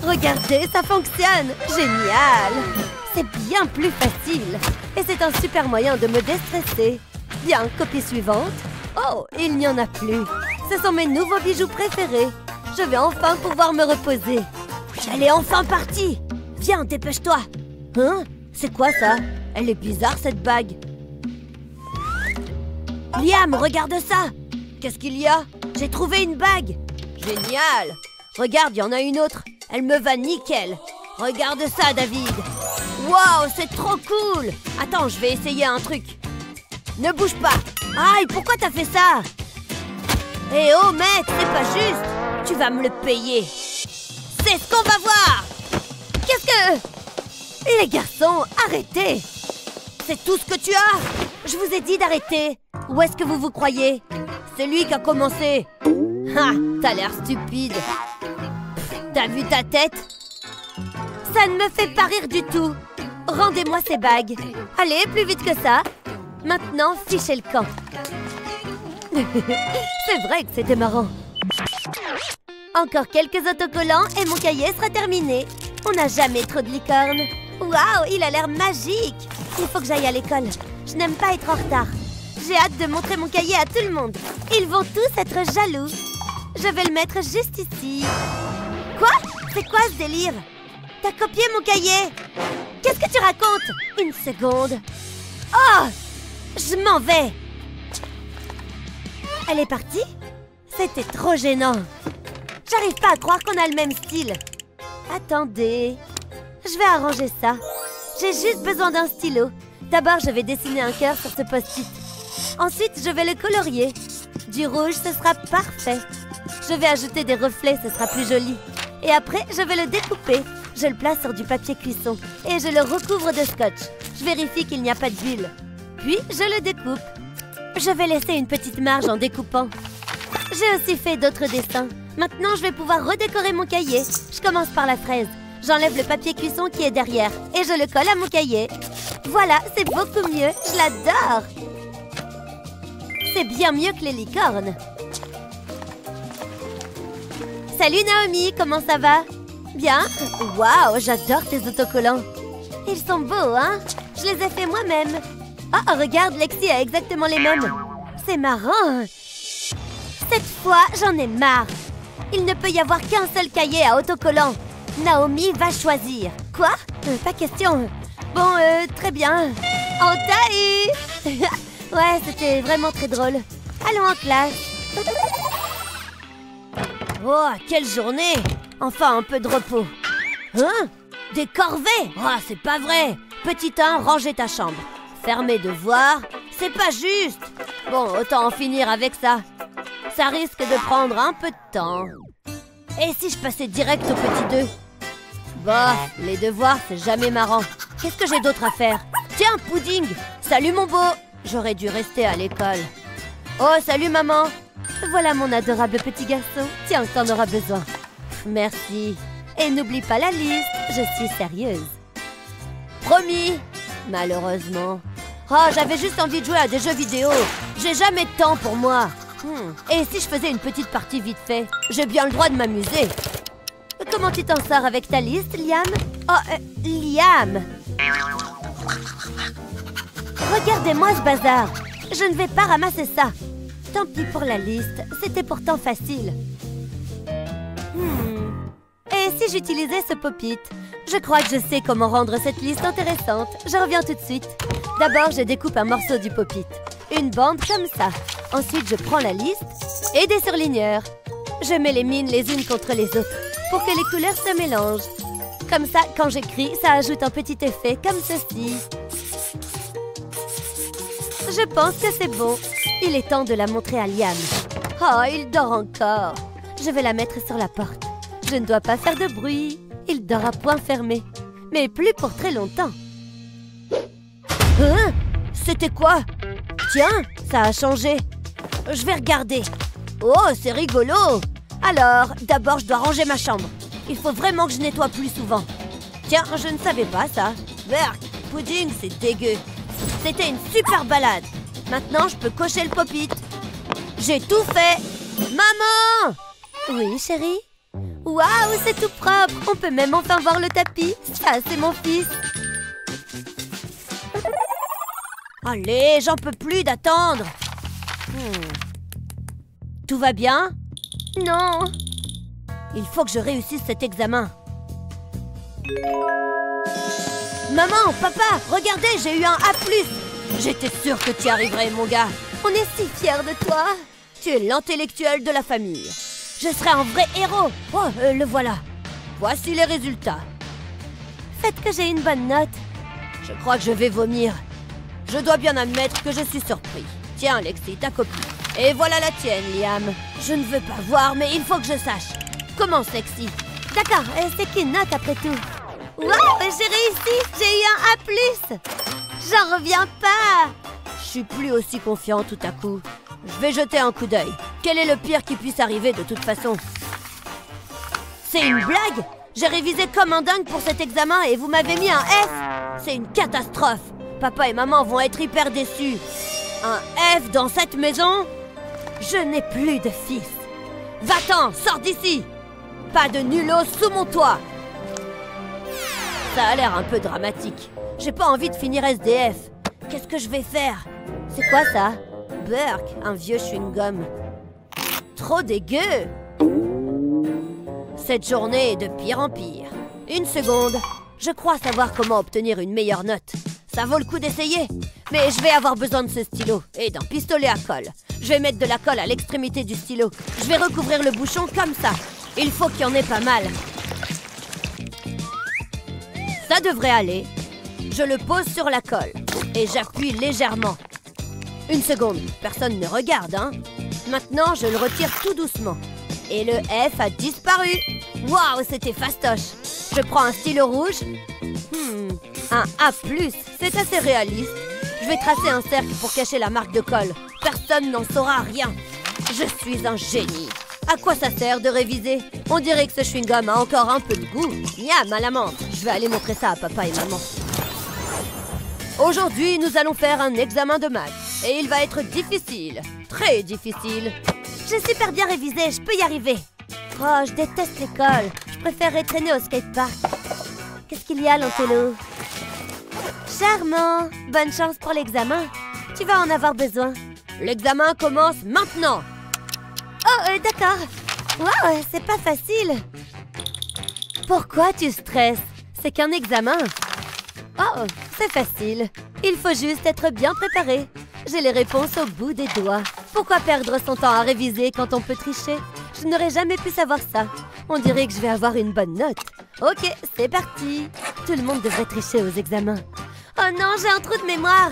Regardez, ça fonctionne! Génial! C'est bien plus facile. Et c'est un super moyen de me déstresser. Bien, copie suivante. Oh, il n'y en a plus. Ce sont mes nouveaux bijoux préférés. Je vais enfin pouvoir me reposer. Elle est enfin partie. Viens, dépêche-toi. Hein? C'est quoi ça? Elle est bizarre cette bague. Liam, regarde ça. Qu'est-ce qu'il y a? J'ai trouvé une bague. Génial. Regarde, il y en a une autre. Elle me va nickel. Regarde ça, David. Wow, c'est trop cool. Attends, je vais essayer un truc. Ne bouge pas. Aïe, pourquoi t'as fait ça? Eh oh mec, c'est pas juste. Tu vas me le payer. C'est ce qu'on va voir. Qu'est-ce que... Les garçons, arrêtez. C'est tout ce que tu as. Je vous ai dit d'arrêter. Où est-ce que vous vous croyez? C'est lui qui a commencé. Ah, t'as l'air stupide. T'as vu ta tête? Ça ne me fait pas rire du tout. Rendez-moi ces bagues. Allez, plus vite que ça. Maintenant, fichez le camp. C'est vrai que c'était marrant. Encore quelques autocollants et mon cahier sera terminé. On n'a jamais trop de licornes. Waouh, il a l'air magique. Il faut que j'aille à l'école. Je n'aime pas être en retard. J'ai hâte de montrer mon cahier à tout le monde. Ils vont tous être jaloux. Je vais le mettre juste ici. Quoi? C'est quoi ce délire? T'as copié mon cahier? Qu'est-ce que tu racontes? Une seconde. Oh! Je m'en vais. Elle est partie? C'était trop gênant. J'arrive pas à croire qu'on a le même style. Attendez. Je vais arranger ça. J'ai juste besoin d'un stylo. D'abord, je vais dessiner un cœur sur ce post-it. Ensuite, je vais le colorier. Du rouge, ce sera parfait. Je vais ajouter des reflets, ce sera plus joli. Et après, je vais le découper. Je le place sur du papier cuisson. Et je le recouvre de scotch. Je vérifie qu'il n'y a pas d'huile. Puis, je le découpe. Je vais laisser une petite marge en découpant. J'ai aussi fait d'autres dessins. Maintenant, je vais pouvoir redécorer mon cahier. Je commence par la fraise. J'enlève le papier cuisson qui est derrière. Et je le colle à mon cahier. Voilà, c'est beaucoup mieux. Je l'adore. C'est bien mieux que les licornes. Salut Naomi, comment ça va? Bien? Waouh, j'adore tes autocollants. Ils sont beaux, hein? Je les ai faits moi-même. Oh, regarde, Lexi a exactement les mêmes. C'est marrant. Cette fois, j'en ai marre. Il ne peut y avoir qu'un seul cahier à autocollants. Naomi va choisir. Quoi? Pas question. Bon, très bien. Entaï. Ouais, c'était vraiment très drôle. Allons en classe. Oh, quelle journée! Enfin, un peu de repos. Hein? Des corvées? Oh, c'est pas vrai! Petit 1, ranger ta chambre. Faire mes devoirs? C'est pas juste! Bon, autant en finir avec ça. Ça risque de prendre un peu de temps. Et si je passais direct au petit 2? Bah, les devoirs, c'est jamais marrant. Qu'est-ce que j'ai d'autre à faire? Tiens, Pudding! Salut mon beau! J'aurais dû rester à l'école. Oh, salut maman! Voilà mon adorable petit garçon. Tiens, t'en auras besoin. Merci. Et n'oublie pas la liste, je suis sérieuse. Promis. Malheureusement. Oh, j'avais juste envie de jouer à des jeux vidéo. J'ai jamais de temps pour moi. Et si je faisais une petite partie vite fait? J'ai bien le droit de m'amuser. Comment tu t'en sors avec ta liste, Liam? Oh, Liam! Regardez-moi ce bazar. Je ne vais pas ramasser ça. Tant pis pour la liste, c'était pourtant facile. Et si j'utilisais ce pop-it? Je crois que je sais comment rendre cette liste intéressante. Je reviens tout de suite. D'abord, je découpe un morceau du pop-it. Une bande comme ça. Ensuite, je prends la liste et des surligneurs. Je mets les mines les unes contre les autres pour que les couleurs se mélangent. Comme ça, quand j'écris, ça ajoute un petit effet comme ceci. Je pense que c'est bon. Il est temps de la montrer à Liam. Oh, il dort encore. Je vais la mettre sur la porte. Je ne dois pas faire de bruit. Il dort à point fermé. Mais plus pour très longtemps. Hein? C'était quoi? Tiens, ça a changé. Je vais regarder. Oh, c'est rigolo. Alors, d'abord, je dois ranger ma chambre. Il faut vraiment que je nettoie plus souvent. Tiens, je ne savais pas ça. Berk, Pudding, c'est dégueu. C'était une super balade. Maintenant, je peux cocher le pop-it. J'ai tout fait. Maman! Oui, chérie? Waouh, c'est tout propre. On peut même enfin voir le tapis. Ça, c'est mon fils. Allez, j'en peux plus d'attendre. Tout va bien? Non. Il faut que je réussisse cet examen. Maman, papa, regardez, j'ai eu un A+. J'étais sûre que tu y arriverais, mon gars. On est si fiers de toi. Tu es l'intellectuel de la famille. Je serai un vrai héros. Oh, le voilà. Voici les résultats. Faites que j'ai une bonne note. Je crois que je vais vomir. Je dois bien admettre que je suis surpris. Tiens, Lexi, ta copie. Et voilà la tienne, Liam. Je ne veux pas voir, mais il faut que je sache. Comment, Lexi? D'accord, c'est qu'une note après tout. Wow, j'ai réussi. J'ai eu un A+. J'en reviens pas. Je suis plus aussi confiant tout à coup. Je vais jeter un coup d'œil. Quel est le pire qui puisse arriver de toute façon? C'est une blague? J'ai révisé comme un dingue pour cet examen et vous m'avez mis un F. C'est une catastrophe. Papa et maman vont être hyper déçus. Un F dans cette maison? Je n'ai plus de fils. Va-t'en, sors d'ici. Pas de nullos sous mon toit. Ça a l'air un peu dramatique. J'ai pas envie de finir SDF. Qu'est-ce que je vais faire? C'est quoi ça? Burk, un vieux chewing-gum. Trop dégueu. Cette journée est de pire en pire. Une seconde. Je crois savoir comment obtenir une meilleure note. Ça vaut le coup d'essayer. Mais je vais avoir besoin de ce stylo et d'un pistolet à colle. Je vais mettre de la colle à l'extrémité du stylo. Je vais recouvrir le bouchon comme ça. Il faut qu'il y en ait pas mal. Ça devrait aller. Je le pose sur la colle et j'appuie légèrement. Une seconde, personne ne regarde, hein? Maintenant, je le retire tout doucement. Et le F a disparu. Waouh, c'était fastoche. Je prends un stylo rouge. Un A+, c'est assez réaliste. Je vais tracer un cercle pour cacher la marque de colle. Personne n'en saura rien. Je suis un génie. À quoi ça sert de réviser? On dirait que ce chewing-gum a encore un peu de goût. Miam à la menthe. Je vais aller montrer ça à papa et maman. Aujourd'hui, nous allons faire un examen de maths. Et il va être difficile. Très difficile. J'ai super bien révisé, je peux y arriver. Oh, je déteste l'école. Je préférerais traîner au skatepark. Qu'est-ce qu'il y a, Lantello? Charmant. Bonne chance pour l'examen. Tu vas en avoir besoin. L'examen commence maintenant. Oh, d'accord. Wow, c'est pas facile. Pourquoi tu stresses? C'est qu'un examen. Oh, c'est facile. Il faut juste être bien préparé. J'ai les réponses au bout des doigts. Pourquoi perdre son temps à réviser quand on peut tricher? Je n'aurais jamais pu savoir ça. On dirait que je vais avoir une bonne note. Ok, c'est parti. Tout le monde devrait tricher aux examens. Oh non, j'ai un trou de mémoire.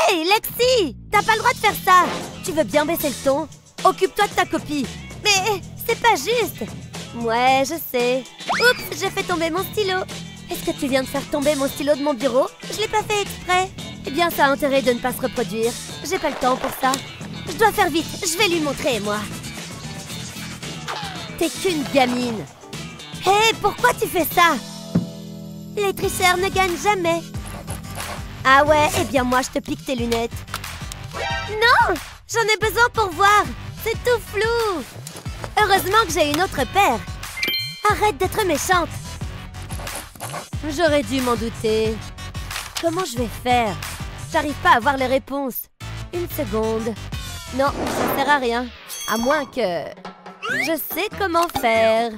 Hey, Lexi! T'as pas le droit de faire ça. Tu veux bien baisser le ton? Occupe-toi de ta copie. Mais c'est pas juste. Ouais, je sais. Oups, j'ai fait tomber mon stylo. Est-ce que tu viens de faire tomber mon stylo de mon bureau? Je l'ai pas fait exprès. Eh bien, ça a intérêt de ne pas se reproduire. J'ai pas le temps pour ça. Je dois faire vite. Je vais lui montrer, moi. T'es qu'une gamine. Hé, pourquoi tu fais ça? Les tricheurs ne gagnent jamais. Ah ouais, eh bien moi, je te pique tes lunettes. Non! J'en ai besoin pour voir. C'est tout flou. Heureusement que j'ai une autre paire. Arrête d'être méchante. J'aurais dû m'en douter. Comment je vais faire? J'arrive pas à voir les réponses. Une seconde. Non, ça sert à rien. À moins que... Je sais comment faire.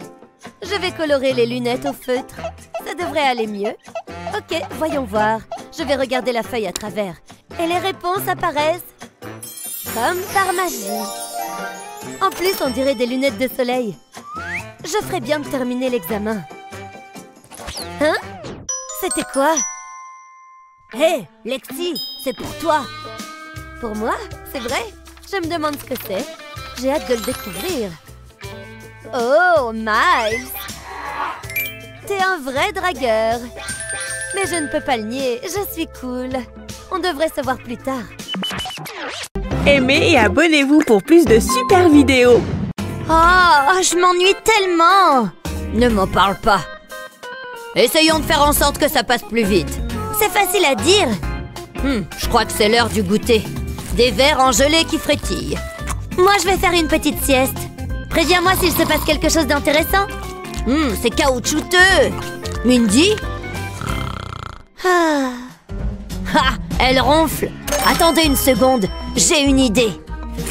Je vais colorer les lunettes au feutre. Ça devrait aller mieux. Ok, voyons voir. Je vais regarder la feuille à travers. Et les réponses apparaissent comme par magie. En plus, on dirait des lunettes de soleil. Je ferais bien de terminer l'examen. Hein? C'était quoi? Hé, Lexi, c'est pour toi. Pour moi? C'est vrai? Je me demande ce que c'est. J'ai hâte de le découvrir. Oh, Miles! T'es un vrai dragueur. Mais je ne peux pas le nier, je suis cool. On devrait se voir plus tard. Aimez et abonnez-vous pour plus de super vidéos. Oh, je m'ennuie tellement. Ne m'en parle pas. Essayons de faire en sorte que ça passe plus vite. C'est facile à dire. Je crois que c'est l'heure du goûter. Des verres en gelée qui frétillent. Moi, je vais faire une petite sieste. Préviens-moi s'il se passe quelque chose d'intéressant. C'est caoutchouteux. Mindy? Ah, elle ronfle. Attendez une seconde, j'ai une idée.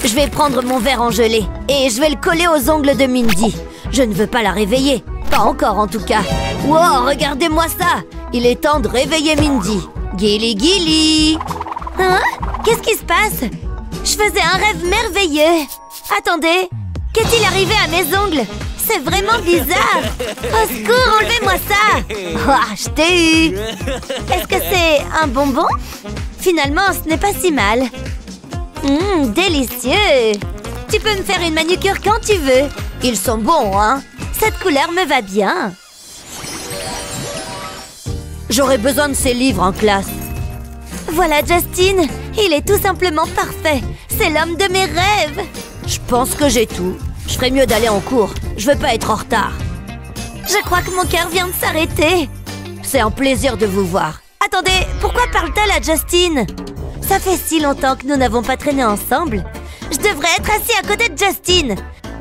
Je vais prendre mon verre en gelée et je vais le coller aux ongles de Mindy. Je ne veux pas la réveiller. Pas encore en tout cas. Wow, regardez-moi ça. Il est temps de réveiller Mindy. Gilly Gilly. Hein? Qu'est-ce qui se passe? Je faisais un rêve merveilleux. Attendez, qu'est-il arrivé à mes ongles? C'est vraiment bizarre. Au secours, enlevez-moi ça. Oh, je t'ai eu. Est-ce que c'est un bonbon? Finalement, ce n'est pas si mal. Délicieux. Tu peux me faire une manucure quand tu veux. Ils sont bons, hein? Cette couleur me va bien. J'aurais besoin de ces livres en classe. Voilà Justin. Il est tout simplement parfait. C'est l'homme de mes rêves. Je pense que j'ai tout. Je ferais mieux d'aller en cours. Je veux pas être en retard. Je crois que mon cœur vient de s'arrêter. C'est un plaisir de vous voir. Attendez, pourquoi parle-t-elle à Justin? Ça fait si longtemps que nous n'avons pas traîné ensemble. Je devrais être assis à côté de Justin.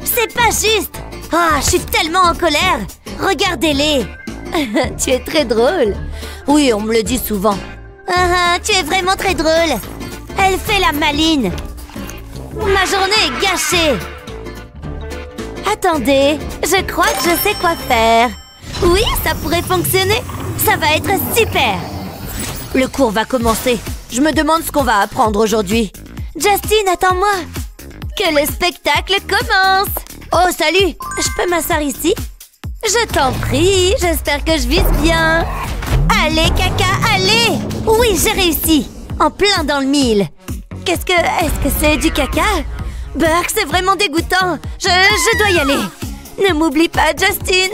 C'est pas juste. Ah, je suis tellement en colère. Regardez-les. Tu es très drôle. Oui, on me le dit souvent. Tu es vraiment très drôle. Elle fait la maline. Ma journée est gâchée. Attendez, je crois que je sais quoi faire. Oui, ça pourrait fonctionner. Ça va être super. Le cours va commencer. Je me demande ce qu'on va apprendre aujourd'hui. Justin, attends-moi. Que le spectacle commence. Oh, salut. Je peux m'asseoir ici? Je t'en prie, j'espère que je vise bien. Allez, caca, allez. Oui, j'ai réussi. En plein dans le mille. Est-ce que c'est du caca? Burk, c'est vraiment dégoûtant. Je dois y aller. Ne m'oublie pas, Justin.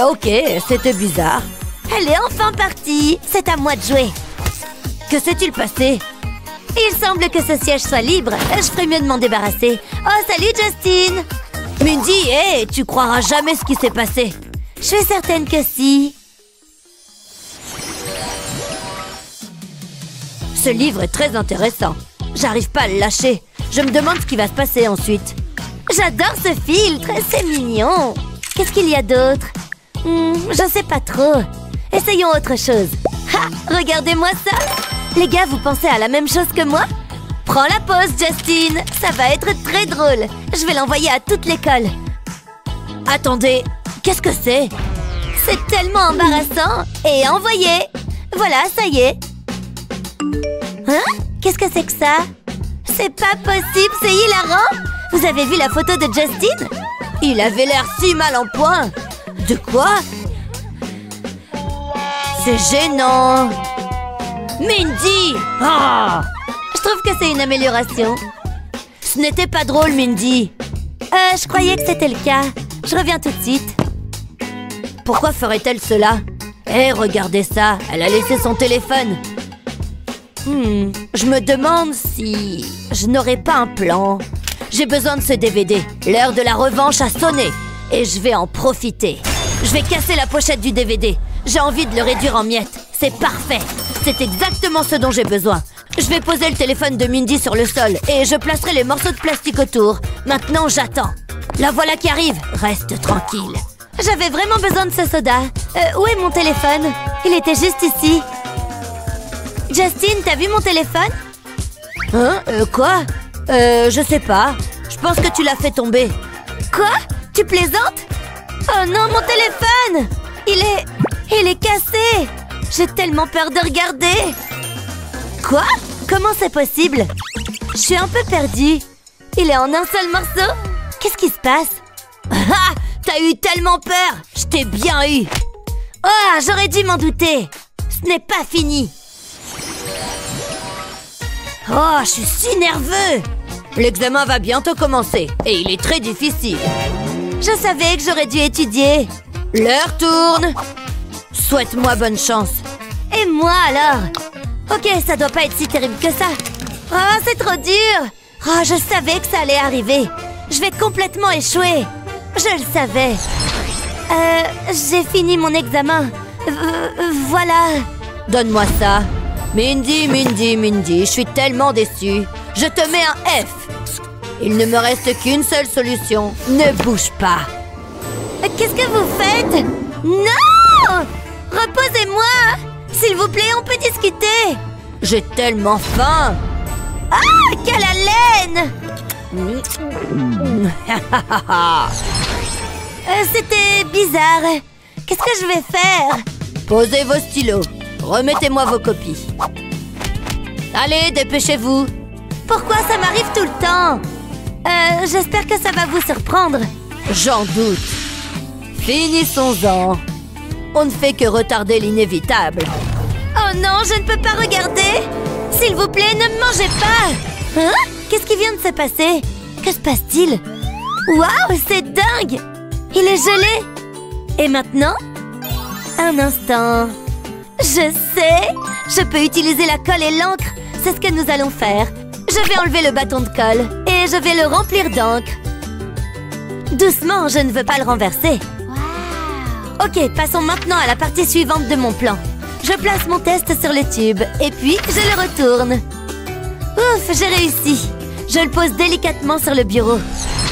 Ok, c'était bizarre. Elle est enfin partie. C'est à moi de jouer. Que s'est-il passé? Il semble que ce siège soit libre. Je ferais mieux de m'en débarrasser. Oh, salut, Justin. Mindy, hé, tu croiras jamais ce qui s'est passé. Je suis certaine que si. Ce livre est très intéressant. J'arrive pas à le lâcher. Je me demande ce qui va se passer ensuite. J'adore ce filtre, c'est mignon. Qu'est-ce qu'il y a d'autre? Je sais pas trop. Essayons autre chose. Ha! Regardez-moi ça. Les gars, vous pensez à la même chose que moi? Prends la pause, Justin. Ça va être très drôle. Je vais l'envoyer à toute l'école. Attendez, qu'est-ce que c'est? C'est tellement embarrassant. Et envoyé. Voilà, ça y est. Hein? Qu'est-ce que c'est que ça? C'est pas possible, c'est hilarant. Vous avez vu la photo de Justin? Il avait l'air si mal en point. De quoi? C'est gênant. Mindy! Oh! Je trouve que c'est une amélioration. Ce n'était pas drôle, Mindy. Je croyais que c'était le cas. Je reviens tout de suite. Pourquoi ferait-elle cela? Hé, regardez ça. Elle a laissé son téléphone. Je me demande si je n'aurais pas un plan. J'ai besoin de ce DVD. L'heure de la revanche a sonné. Et je vais en profiter. Je vais casser la pochette du DVD. J'ai envie de le réduire en miettes. C'est parfait. C'est exactement ce dont j'ai besoin. Je vais poser le téléphone de Mindy sur le sol et je placerai les morceaux de plastique autour. Maintenant, j'attends. La voilà qui arrive. Reste tranquille. J'avais vraiment besoin de ce soda. Où est mon téléphone? Il était juste ici. Justin, t'as vu mon téléphone? Hein? Quoi? Je sais pas. Je pense que tu l'as fait tomber. Quoi? Tu plaisantes? Oh non, mon téléphone! Il est cassé! J'ai tellement peur de regarder. Quoi? Comment c'est possible? Je suis un peu perdue. Il est en un seul morceau? Qu'est-ce qui se passe? Ah! T'as eu tellement peur! Je t'ai bien eu! Oh, j'aurais dû m'en douter! Ce n'est pas fini! Oh, je suis si nerveux! L'examen va bientôt commencer et il est très difficile. Je savais que j'aurais dû étudier. L'heure tourne. Souhaite-moi bonne chance. Et moi alors? Ok, ça doit pas être si terrible que ça. Oh, c'est trop dur. Oh, je savais que ça allait arriver. Je vais complètement échouer. Je le savais. J'ai fini mon examen. Voilà. Donne-moi ça. Mindy, je suis tellement déçue. Je te mets un F. Il ne me reste qu'une seule solution. Ne bouge pas. Qu'est-ce que vous faites? Non! Reposez-moi! S'il vous plaît, on peut discuter. J'ai tellement faim. Ah, quelle haleine! C'était bizarre. Qu'est-ce que je vais faire? Posez vos stylos. Remettez-moi vos copies. Allez, dépêchez-vous. Pourquoi ça m'arrive tout le temps? J'espère que ça va vous surprendre. J'en doute. Finissons-en. On ne fait que retarder l'inévitable. Oh non, je ne peux pas regarder. S'il vous plaît, ne me mangez pas. Hein? Qu'est-ce qui vient de se passer? Que se passe-t-il? Waouh, c'est dingue! Il est gelé. Et maintenant? Un instant. Je sais. Je peux utiliser la colle et l'encre. C'est ce que nous allons faire. Je vais enlever le bâton de colle et je vais le remplir d'encre. Doucement, je ne veux pas le renverser. Wow. Ok, passons maintenant à la partie suivante de mon plan. Je place mon test sur le tube et puis je le retourne. Ouf, j'ai réussi. Je le pose délicatement sur le bureau.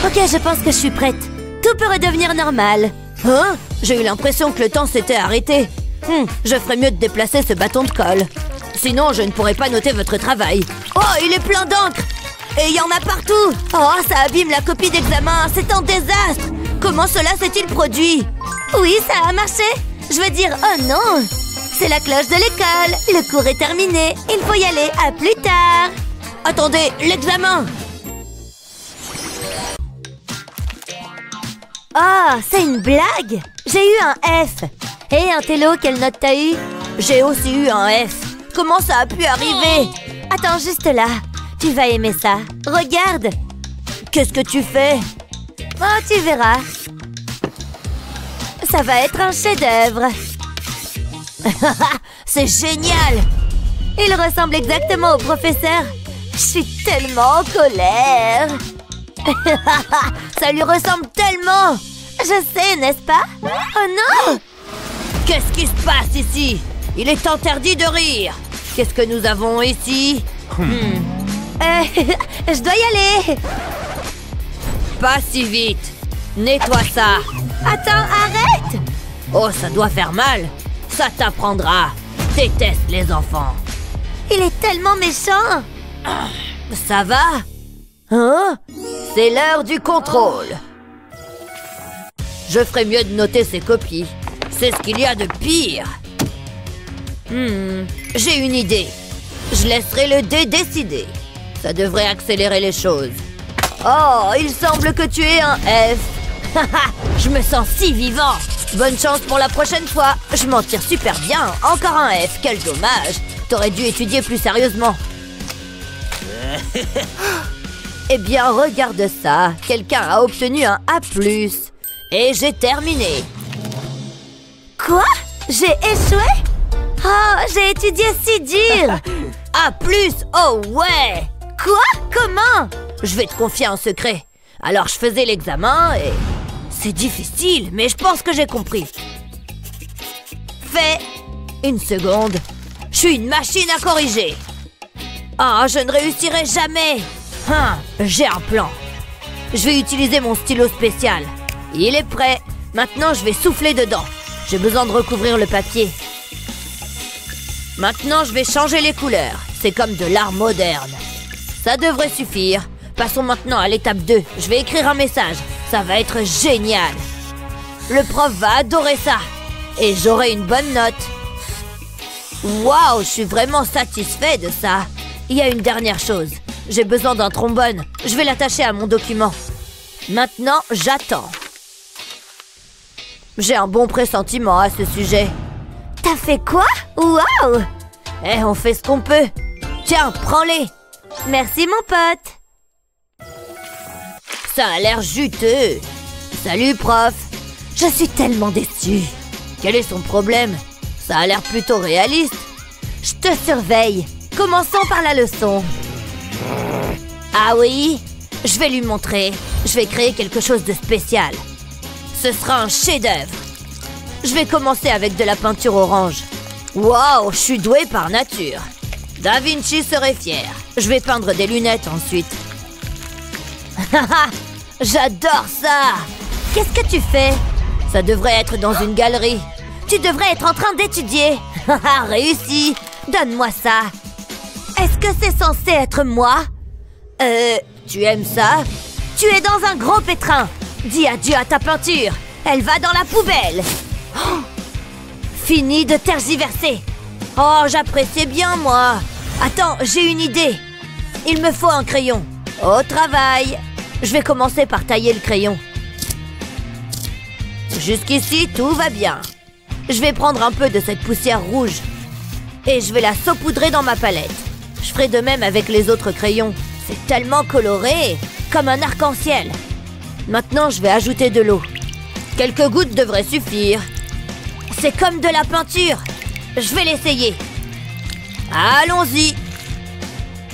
Ok, je pense que je suis prête. Tout peut redevenir normal. Hein? J'ai eu l'impression que le temps s'était arrêté. Je ferais mieux de déplacer ce bâton de colle. Sinon, je ne pourrais pas noter votre travail. Oh, il est plein d'encre! Et il y en a partout! Oh, ça abîme la copie d'examen! C'est un désastre! Comment cela s'est-il produit? Oui, ça a marché! Je veux dire, oh non! C'est la cloche de l'école! Le cours est terminé! Il faut y aller! À plus tard! Attendez, l'examen! Oh, c'est une blague! J'ai eu un F! Hé, Intello, quelle note t'as eu? J'ai aussi eu un F! Comment ça a pu arriver? Attends, juste là. Tu vas aimer ça. Regarde. Qu'est-ce que tu fais? Oh, tu verras. Ça va être un chef-d'œuvre. C'est génial! Il ressemble exactement au professeur. Je suis tellement en colère. Ça lui ressemble tellement. Je sais, n'est-ce pas? Oh non! Qu'est-ce qui se passe ici? Il est interdit de rire. Qu'est-ce que nous avons ici? Je dois y aller. Pas si vite. Nettoie ça. Attends, arrête. Oh, ça doit faire mal. Ça t'apprendra. Déteste les enfants. Il est tellement méchant. Ça va? Hein? C'est l'heure du contrôle. Je ferais mieux de noter ces copies. C'est ce qu'il y a de pire. J'ai une idée. Je laisserai le dé décider. Ça devrait accélérer les choses. Oh, il semble que tu aies un F. Je me sens si vivant. Bonne chance pour la prochaine fois. Je m'en tire super bien. Encore un F, quel dommage. T'aurais dû étudier plus sérieusement. Eh bien, regarde ça. Quelqu'un a obtenu un A+. Et j'ai terminé. Quoi? J'ai échoué? Oh, j'ai étudié si dur. A+, oh ouais. Quoi? Comment? Je vais te confier un secret. Alors, je faisais l'examen et... C'est difficile, mais je pense que j'ai compris. Fait. Une seconde. Je suis une machine à corriger. Ah, je ne réussirai jamais. J'ai un plan. Je vais utiliser mon stylo spécial. Il est prêt. Maintenant, je vais souffler dedans. J'ai besoin de recouvrir le papier. Maintenant, je vais changer les couleurs. C'est comme de l'art moderne. Ça devrait suffire. Passons maintenant à l'étape 2. Je vais écrire un message. Ça va être génial. Le prof va adorer ça. Et j'aurai une bonne note. Waouh, je suis vraiment satisfait de ça. Il y a une dernière chose. J'ai besoin d'un trombone. Je vais l'attacher à mon document. Maintenant, j'attends. J'ai un bon pressentiment à ce sujet. T'as fait quoi? Waouh! Eh, on fait ce qu'on peut. Tiens, prends-les. Merci, mon pote. Ça a l'air juteux. Salut, prof. Je suis tellement déçue. Quel est son problème? Ça a l'air plutôt réaliste. Je te surveille. Commençons par la leçon. Ah oui? Je vais lui montrer. Je vais créer quelque chose de spécial. Ce sera un chef-d'œuvre. Je vais commencer avec de la peinture orange. Waouh, je suis douée par nature. Da Vinci serait fier. Je vais peindre des lunettes ensuite. J'adore ça! Qu'est-ce que tu fais? Ça devrait être dans une galerie. Tu devrais être en train d'étudier. Réussi! Donne-moi ça. Est-ce que c'est censé être moi? Tu aimes ça? Tu es dans un gros pétrin. Dis adieu à ta peinture. Elle va dans la poubelle. Oh, fini de tergiverser. Oh, j'appréciais bien, moi. Attends, j'ai une idée. Il me faut un crayon. Au travail. Je vais commencer par tailler le crayon. Jusqu'ici, tout va bien. Je vais prendre un peu de cette poussière rouge. Et je vais la saupoudrer dans ma palette. Je ferai de même avec les autres crayons. C'est tellement coloré, comme un arc-en-ciel. Maintenant, je vais ajouter de l'eau. Quelques gouttes devraient suffire. C'est comme de la peinture. Je vais l'essayer. Allons-y.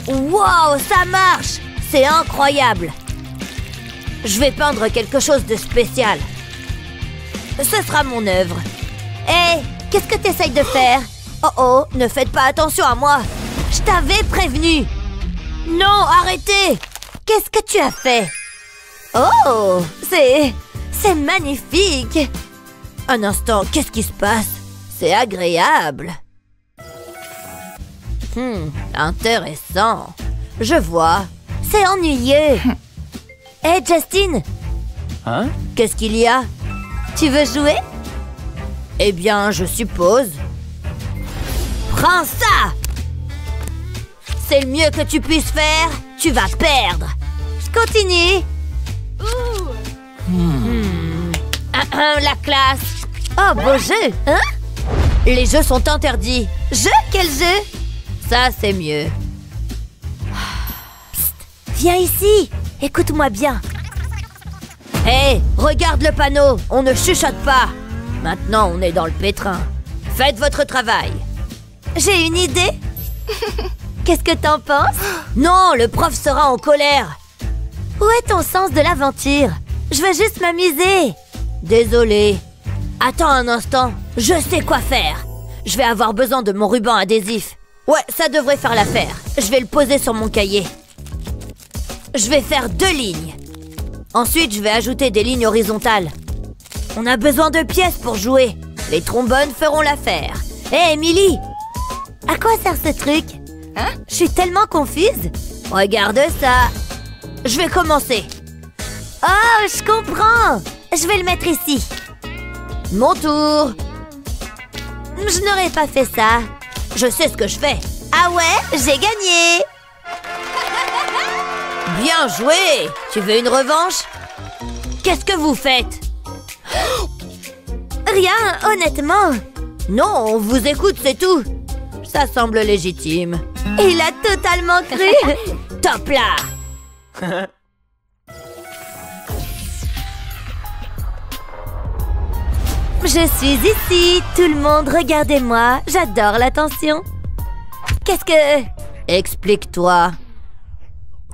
Wow, ça marche. C'est incroyable. Je vais peindre quelque chose de spécial. Ce sera mon œuvre. Hé, qu'est-ce que tu essayes de faire? Oh oh, ne faites pas attention à moi. Je t'avais prévenu. Non, arrêtez. Qu'est-ce que tu as fait? Oh, c'est magnifique. Un instant, qu'est-ce qui se passe? C'est agréable. Intéressant. Je vois. C'est ennuyeux. Hé, Justin. Hein? Qu'est-ce qu'il y a? Tu veux jouer? Eh bien, je suppose. Prends ça! C'est le mieux que tu puisses faire. Tu vas perdre. Je continue. La classe. Oh, beau jeu, hein? Les jeux sont interdits. Jeu? Quel jeu? Ça, c'est mieux. Psst, viens ici. Écoute-moi bien. Hé, regarde le panneau. On ne chuchote pas. Maintenant, on est dans le pétrin. Faites votre travail. J'ai une idée. Qu'est-ce que t'en penses? Non, le prof sera en colère. Où est ton sens de l'aventure? Je veux juste m'amuser. Désolé. Attends un instant. Je sais quoi faire. Je vais avoir besoin de mon ruban adhésif. Ouais, ça devrait faire l'affaire. Je vais le poser sur mon cahier. Je vais faire 2 lignes. Ensuite, je vais ajouter des lignes horizontales. On a besoin de pièces pour jouer. Les trombones feront l'affaire. Hé, Emily! À quoi sert ce truc? Hein? Je suis tellement confuse. Regarde ça. Je vais commencer. Oh, je comprends. Je vais le mettre ici. Mon tour. Je n'aurais pas fait ça. Je sais ce que je fais. Ah ouais, j'ai gagné. Bien joué. Tu veux une revanche? Qu'est-ce que vous faites? Rien, honnêtement. Non, on vous écoute, c'est tout. Ça semble légitime. Il a totalement cru. Top là. Je suis ici. Tout le monde, regardez-moi. J'adore l'attention. Qu'est-ce que... Explique-toi.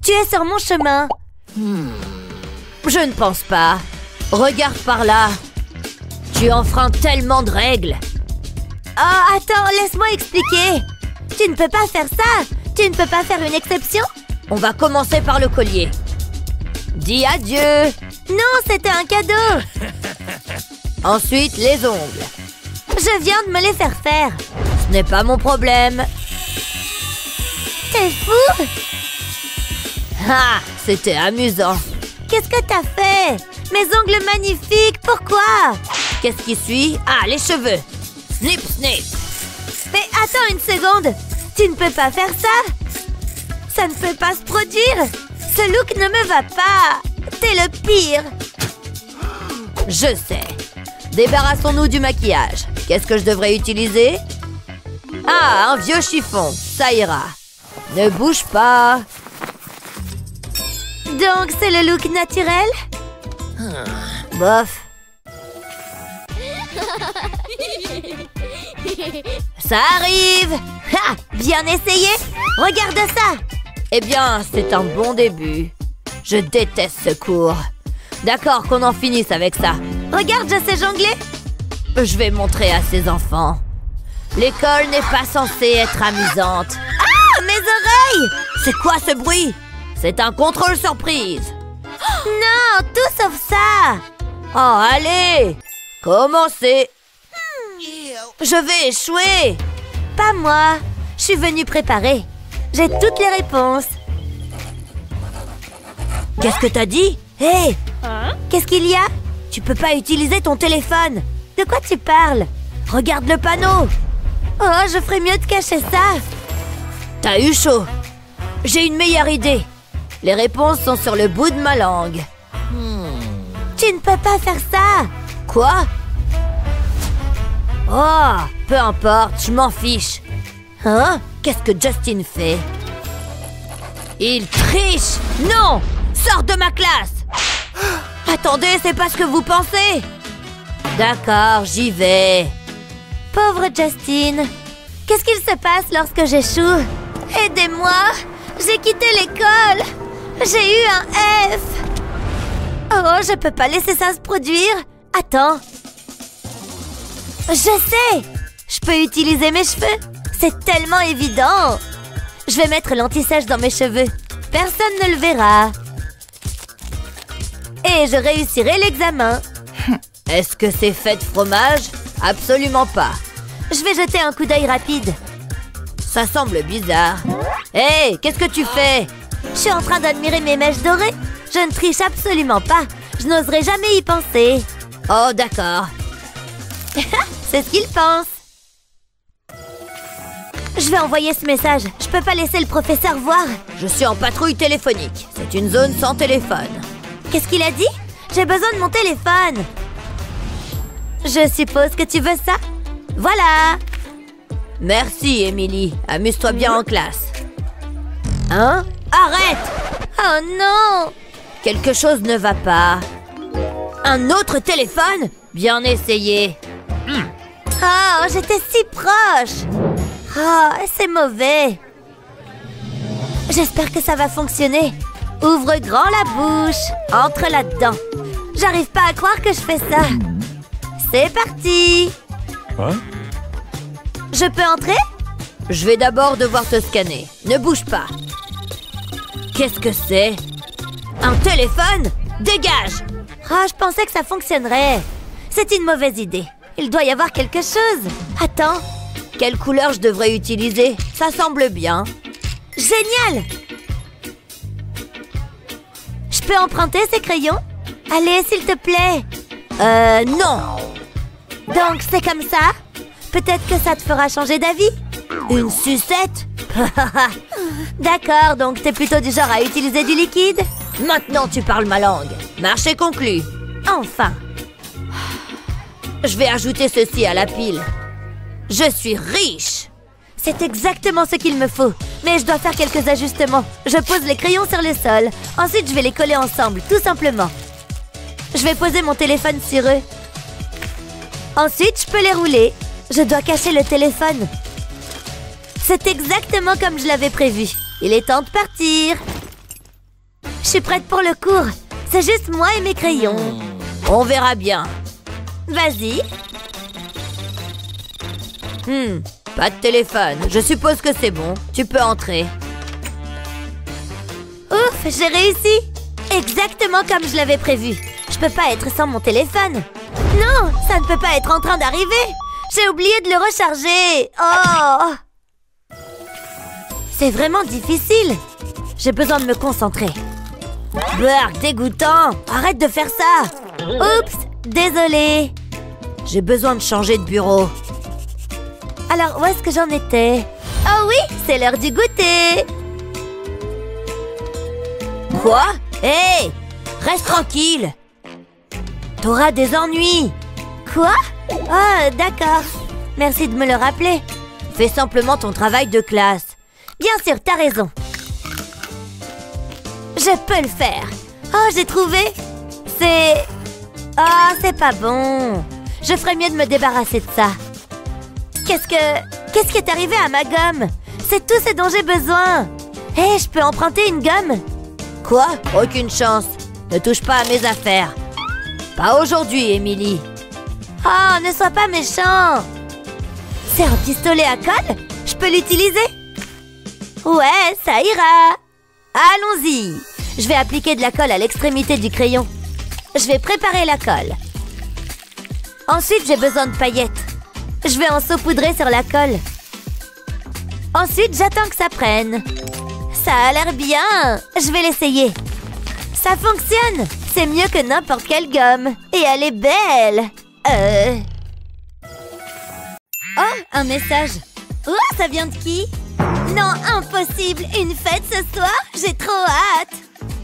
Tu es sur mon chemin. Je ne pense pas. Regarde par là. Tu enfreins tellement de règles. Oh, attends, laisse-moi expliquer. Tu ne peux pas faire ça. Tu ne peux pas faire une exception. On va commencer par le collier. Dis adieu. Non, c'était un cadeau. Ensuite, les ongles. Je viens de me les faire faire. Ce n'est pas mon problème. T'es fou? Ah, c'était amusant. Qu'est-ce que t'as fait? Mes ongles magnifiques, pourquoi? Qu'est-ce qui suit? Ah, les cheveux. Snip, snip. Mais attends une seconde. Tu ne peux pas faire ça. Ça ne peut pas se produire. Ce look ne me va pas. T'es le pire. Je sais. Débarrassons-nous du maquillage. Qu'est-ce que je devrais utiliser? Ah, un vieux chiffon. Ça ira. Ne bouge pas. Donc, c'est le look naturel? Bof. Ça arrive. Ha! Bien essayé. Regarde ça. Eh bien, c'est un bon début. Je déteste ce cours. D'accord, qu'on en finisse avec ça. Regarde, je sais jongler. Je vais montrer à ces enfants. L'école n'est pas censée être amusante. Ah, mes oreilles! C'est quoi ce bruit? C'est un contrôle surprise. Non, tout sauf ça. Oh, allez! Commencez. Je vais échouer. Pas moi. Je suis venue préparer. J'ai toutes les réponses. Qu'est-ce que t'as dit? Hé! Qu'est-ce qu'il y a? Tu peux pas utiliser ton téléphone. De quoi tu parles? Regarde le panneau. Oh, je ferais mieux de cacher ça. T'as eu chaud. J'ai une meilleure idée. Les réponses sont sur le bout de ma langue. Tu ne peux pas faire ça. Quoi? Oh, peu importe, je m'en fiche. Hein? Qu'est-ce que Justin fait? Il triche! Non! Sors de ma classe! Attendez, c'est pas ce que vous pensez! D'accord, j'y vais. Pauvre Justin. Qu'est-ce qu'il se passe lorsque j'échoue? Aidez-moi! J'ai quitté l'école! J'ai eu un F! Oh, je peux pas laisser ça se produire! Attends! Je sais! Je peux utiliser mes cheveux! C'est tellement évident! Je vais mettre l'anti-sèche dans mes cheveux. Personne ne le verra. Et je réussirai l'examen. Est-ce que c'est fait de fromage? Absolument pas. Je vais jeter un coup d'œil rapide. Ça semble bizarre. Hé, qu'est-ce que tu fais? Je suis en train d'admirer mes mèches dorées. Je ne triche absolument pas. Je n'oserais jamais y penser. Oh, d'accord. C'est ce qu'il pense. Je vais envoyer ce message. Je peux pas laisser le professeur voir. Je suis en patrouille téléphonique. C'est une zone sans téléphone. Qu'est-ce qu'il a dit? J'ai besoin de mon téléphone. Je suppose que tu veux ça? Voilà. Merci, Emily. Amuse-toi bien en classe. Hein? Arrête! Oh non! Quelque chose ne va pas. Un autre téléphone? Bien essayé. Oh, j'étais si proche. Oh, c'est mauvais. J'espère que ça va fonctionner. Ouvre grand la bouche. Entre là-dedans. J'arrive pas à croire que je fais ça. C'est parti. Hein? Je peux entrer? Je vais d'abord devoir te scanner. Ne bouge pas. Qu'est-ce que c'est? Un téléphone? Dégage! Ah, je pensais que ça fonctionnerait. C'est une mauvaise idée. Il doit y avoir quelque chose. Attends. Quelle couleur je devrais utiliser? Ça semble bien. Génial! Je peux emprunter ces crayons? Allez, s'il te plaît. Non. Donc, c'est comme ça? Peut-être que ça te fera changer d'avis? Une sucette? D'accord, donc t'es plutôt du genre à utiliser du liquide? Maintenant, tu parles ma langue. Marché conclu. Enfin. Je vais ajouter ceci à la pile. Je suis riche. C'est exactement ce qu'il me faut. Mais je dois faire quelques ajustements. Je pose les crayons sur le sol. Ensuite, je vais les coller ensemble, tout simplement. Je vais poser mon téléphone sur eux. Ensuite, je peux les rouler. Je dois cacher le téléphone. C'est exactement comme je l'avais prévu. Il est temps de partir. Je suis prête pour le cours. C'est juste moi et mes crayons. On verra bien. Vas-y. Pas de téléphone. Je suppose que c'est bon. Tu peux entrer. Ouf, j'ai réussi. Exactement comme je l'avais prévu. Je peux pas être sans mon téléphone. Non, ça ne peut pas être en train d'arriver. J'ai oublié de le recharger. Oh! C'est vraiment difficile. J'ai besoin de me concentrer. Burk, dégoûtant. Arrête de faire ça. Oups, désolée. J'ai besoin de changer de bureau. Alors, où est-ce que j'en étais? Oh oui, c'est l'heure du goûter. Quoi? Hé! Reste tranquille. T'auras des ennuis. Quoi? Oh, d'accord. Merci de me le rappeler. Fais simplement ton travail de classe. Bien sûr, t'as raison. Je peux le faire. Oh, j'ai trouvé. C'est... Oh, c'est pas bon. Je ferais mieux de me débarrasser de ça. Qu'est-ce qui est arrivé à ma gomme? C'est tout ce dont j'ai besoin. Hé, je peux emprunter une gomme? Quoi? Aucune chance. Ne touche pas à mes affaires. Pas aujourd'hui, Emily. Oh, ne sois pas méchant. C'est un pistolet à colle? Je peux l'utiliser? Ouais, ça ira. Allons-y. Je vais appliquer de la colle à l'extrémité du crayon. Je vais préparer la colle. Ensuite, j'ai besoin de paillettes. Je vais en saupoudrer sur la colle. Ensuite, j'attends que ça prenne. Ça a l'air bien. Je vais l'essayer. Ça fonctionne! C'est mieux que n'importe quelle gomme. Et elle est belle! Oh, un message. Oh, ça vient de qui? Non, impossible! Une fête ce soir? J'ai trop hâte!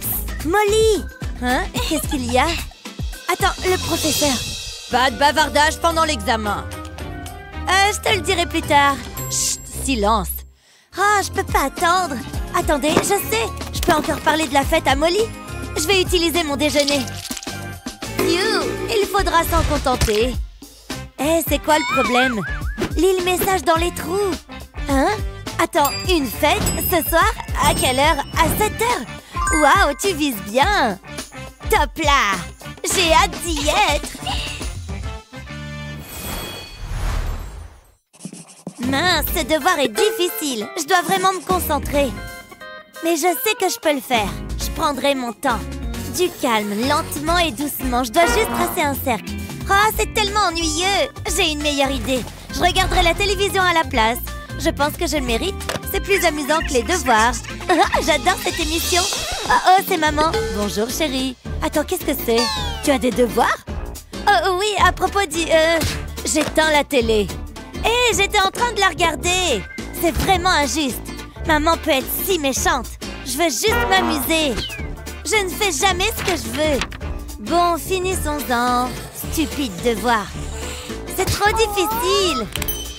Psst, Molly! Hein? Qu'est-ce qu'il y a? Attends, le professeur. Pas de bavardage pendant l'examen. Je te le dirai plus tard. Chut, silence. Oh, je peux pas attendre. Attendez, je sais. Je peux encore parler de la fête à Molly. Je vais utiliser mon déjeuner. Il faudra s'en contenter. C'est quoi le problème? Lis le message dans les trous. Hein? Attends, une fête ce soir? À quelle heure? À 7 heures? Waouh, tu vises bien. Top là! J'ai hâte d'y être. Mince, ce devoir est difficile. Je dois vraiment me concentrer. Mais je sais que je peux le faire. Je prendrai mon temps. Du calme, lentement et doucement. Je dois juste tracer un cercle. Oh, c'est tellement ennuyeux. J'ai une meilleure idée. Je regarderai la télévision à la place. Je pense que je le mérite. C'est plus amusant que les devoirs. J'adore cette émission. Oh, c'est maman. Bonjour, chérie. Attends, qu'est-ce que c'est? Tu as des devoirs? Oh, oui, à propos du... J'éteins la télé. Hé, j'étais en train de la regarder. C'est vraiment injuste. Maman peut être si méchante. Je veux juste m'amuser. Je ne fais jamais ce que je veux. Bon, finissons-en. Stupide devoir. C'est trop difficile.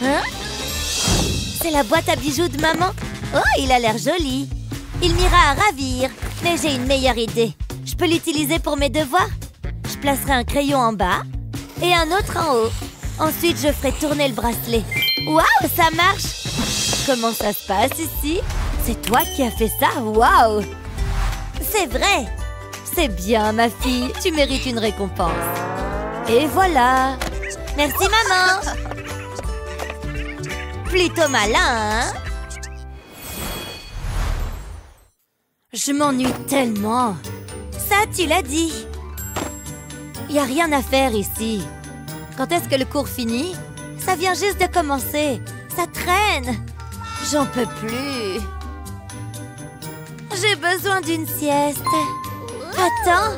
Hein? C'est la boîte à bijoux de maman. Oh, il a l'air joli. Il m'ira à ravir. Mais j'ai une meilleure idée. Je peux l'utiliser pour mes devoirs. Je placerai un crayon en bas et un autre en haut. Ensuite, je ferai tourner le bracelet. Waouh, ça marche! Comment ça se passe ici? C'est toi qui as fait ça? Waouh! C'est vrai! C'est bien, ma fille. Tu mérites une récompense. Et voilà! Merci, maman! Plutôt malin, hein? Je m'ennuie tellement. Ça, tu l'as dit. Y a rien à faire ici. Quand est-ce que le cours finit? Ça vient juste de commencer. Ça traîne. J'en peux plus. J'ai besoin d'une sieste. Attends.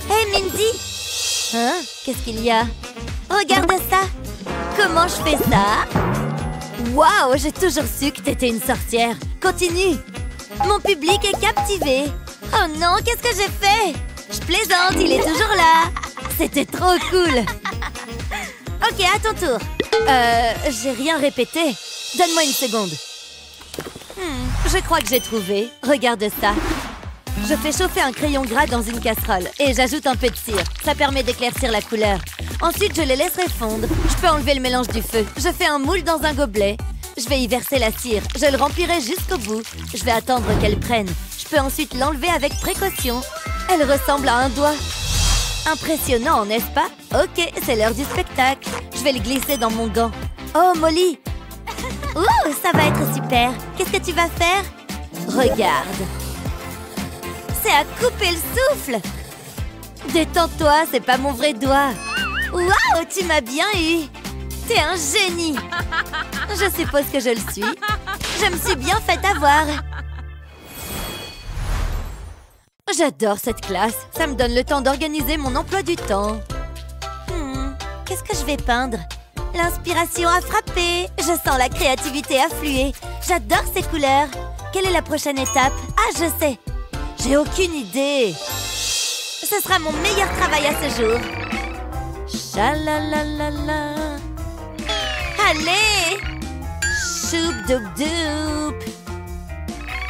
Hé, Mindy. Hein? Qu'est-ce qu'il y a? Regarde ça. Comment je fais ça? Waouh, j'ai toujours su que t'étais une sorcière. Continue. Mon public est captivé. Oh non, qu'est-ce que j'ai fait? Je plaisante, il est toujours là. C'était trop cool. Ok, à ton tour. J'ai rien répété. Donne-moi une seconde. Je crois que j'ai trouvé. Regarde ça. Je fais chauffer un crayon gras dans une casserole et j'ajoute un peu de cire. Ça permet d'éclaircir la couleur. Ensuite, je les laisserai fondre. Je peux enlever le mélange du feu. Je fais un moule dans un gobelet. Je vais y verser la cire. Je le remplirai jusqu'au bout. Je vais attendre qu'elle prenne. Je peux ensuite l'enlever avec précaution. Elle ressemble à un doigt. Impressionnant, n'est-ce pas? Ok, c'est l'heure du spectacle. Je vais le glisser dans mon gant. Oh, Molly! Ouh, ça va être super. Qu'est-ce que tu vas faire? Regarde. C'est à couper le souffle. Détends-toi, c'est pas mon vrai doigt. Waouh, tu m'as bien eu. T'es un génie. Je suppose que je le suis. Je me suis bien fait avoir. J'adore cette classe. Ça me donne le temps d'organiser mon emploi du temps. Qu'est-ce que je vais peindre? L'inspiration a frappé. Je sens la créativité affluer. J'adore ces couleurs. Quelle est la prochaine étape? Ah, je sais. J'ai aucune idée. Ce sera mon meilleur travail à ce jour. Chalalalala. Allez! Choup-doup-doup.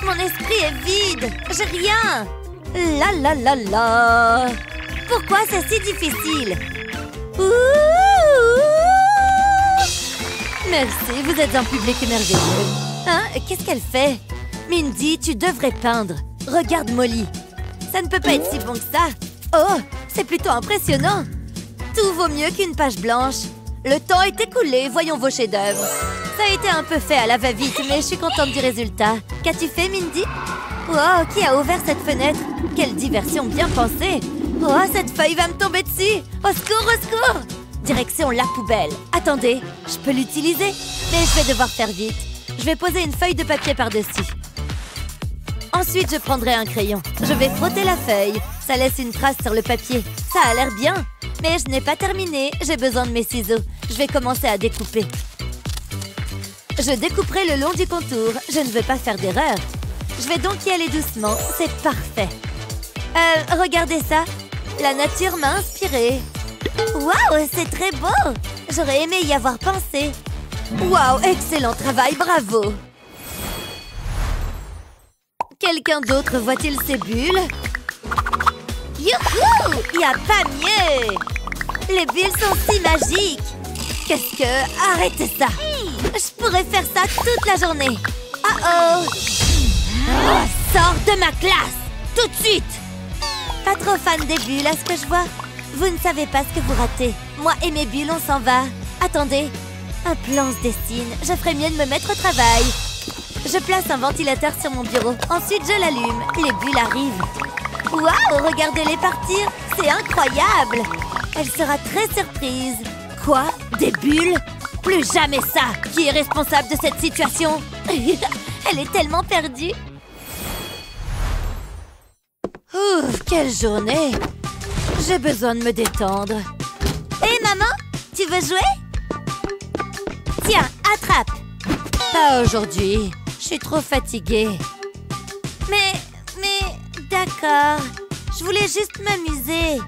Mon esprit est vide. J'ai rien. La la la la. Pourquoi c'est si difficile? Ouh. Merci, vous êtes un public merveilleux. Hein? Qu'est-ce qu'elle fait? Mindy, tu devrais peindre. Regarde Molly. Ça ne peut pas être si bon que ça. Oh, c'est plutôt impressionnant. Tout vaut mieux qu'une page blanche. Le temps est écoulé, voyons vos chefs-d'œuvre. Ça a été un peu fait à la va-vite, mais je suis contente du résultat. Qu'as-tu fait, Mindy? Wow, qui a ouvert cette fenêtre? Quelle diversion bien pensée! Oh, cette feuille va me tomber dessus! Au secours, au secours! Direction la poubelle. Attendez, je peux l'utiliser, mais je vais devoir faire vite. Je vais poser une feuille de papier par-dessus. Ensuite, je prendrai un crayon. Je vais frotter la feuille. Ça laisse une trace sur le papier. Ça a l'air bien. Mais je n'ai pas terminé. J'ai besoin de mes ciseaux. Je vais commencer à découper. Je découperai le long du contour. Je ne veux pas faire d'erreur. Je vais donc y aller doucement. C'est parfait. Regardez ça. La nature m'a inspirée. Waouh, c'est très beau. J'aurais aimé y avoir pensé. Waouh, excellent travail, bravo. Quelqu'un d'autre voit-il ces bulles? Youhou! Il n'y a pas mieux! Les bulles sont si magiques! Qu'est-ce que... Arrêtez ça! Je pourrais faire ça toute la journée! Oh! Sors de ma classe! Tout de suite! Pas trop fan des bulles, à ce que je vois. Vous ne savez pas ce que vous ratez. Moi et mes bulles, on s'en va. Attendez, un plan se dessine. Je ferais mieux de me mettre au travail. Je place un ventilateur sur mon bureau. Ensuite, je l'allume. Les bulles arrivent. Waouh, regardez-les partir. C'est incroyable. Elle sera très surprise. Quoi? Des bulles? Plus jamais ça. Qui est responsable de cette situation? Elle est tellement perdue. Ouf, quelle journée. J'ai besoin de me détendre. Hé, maman, tu veux jouer? Tiens, attrape. Pas aujourd'hui. Je suis trop fatiguée. Mais, d'accord. Je voulais juste m'amuser.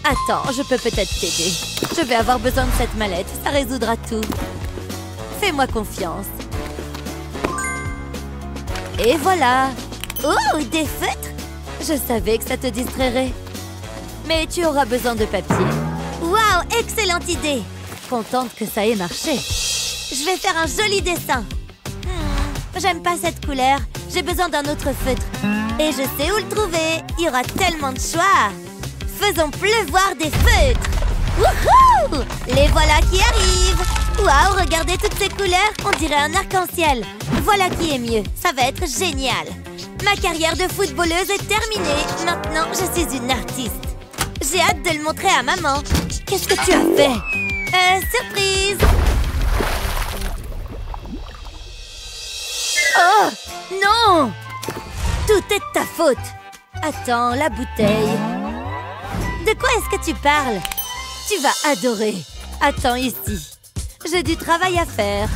Attends, je peux peut-être t'aider. Je vais avoir besoin de cette mallette. Ça résoudra tout. Fais-moi confiance. Et voilà. Oh, des feutres? Je savais que ça te distrairait. Mais tu auras besoin de papier. Waouh, excellente idée. Contente que ça ait marché. Je vais faire un joli dessin. J'aime pas cette couleur. J'ai besoin d'un autre feutre. Et je sais où le trouver. Il y aura tellement de choix. Faisons pleuvoir des feutres. Wouhou! Les voilà qui arrivent. Waouh, regardez toutes ces couleurs. On dirait un arc-en-ciel. Voilà qui est mieux. Ça va être génial. Ma carrière de footballeuse est terminée. Maintenant, je suis une artiste. J'ai hâte de le montrer à maman. Qu'est-ce que tu as fait? Surprise! Oh! Non! Tout est de ta faute. Attends, la bouteille. De quoi est-ce que tu parles? Tu vas adorer. Attends ici. J'ai du travail à faire.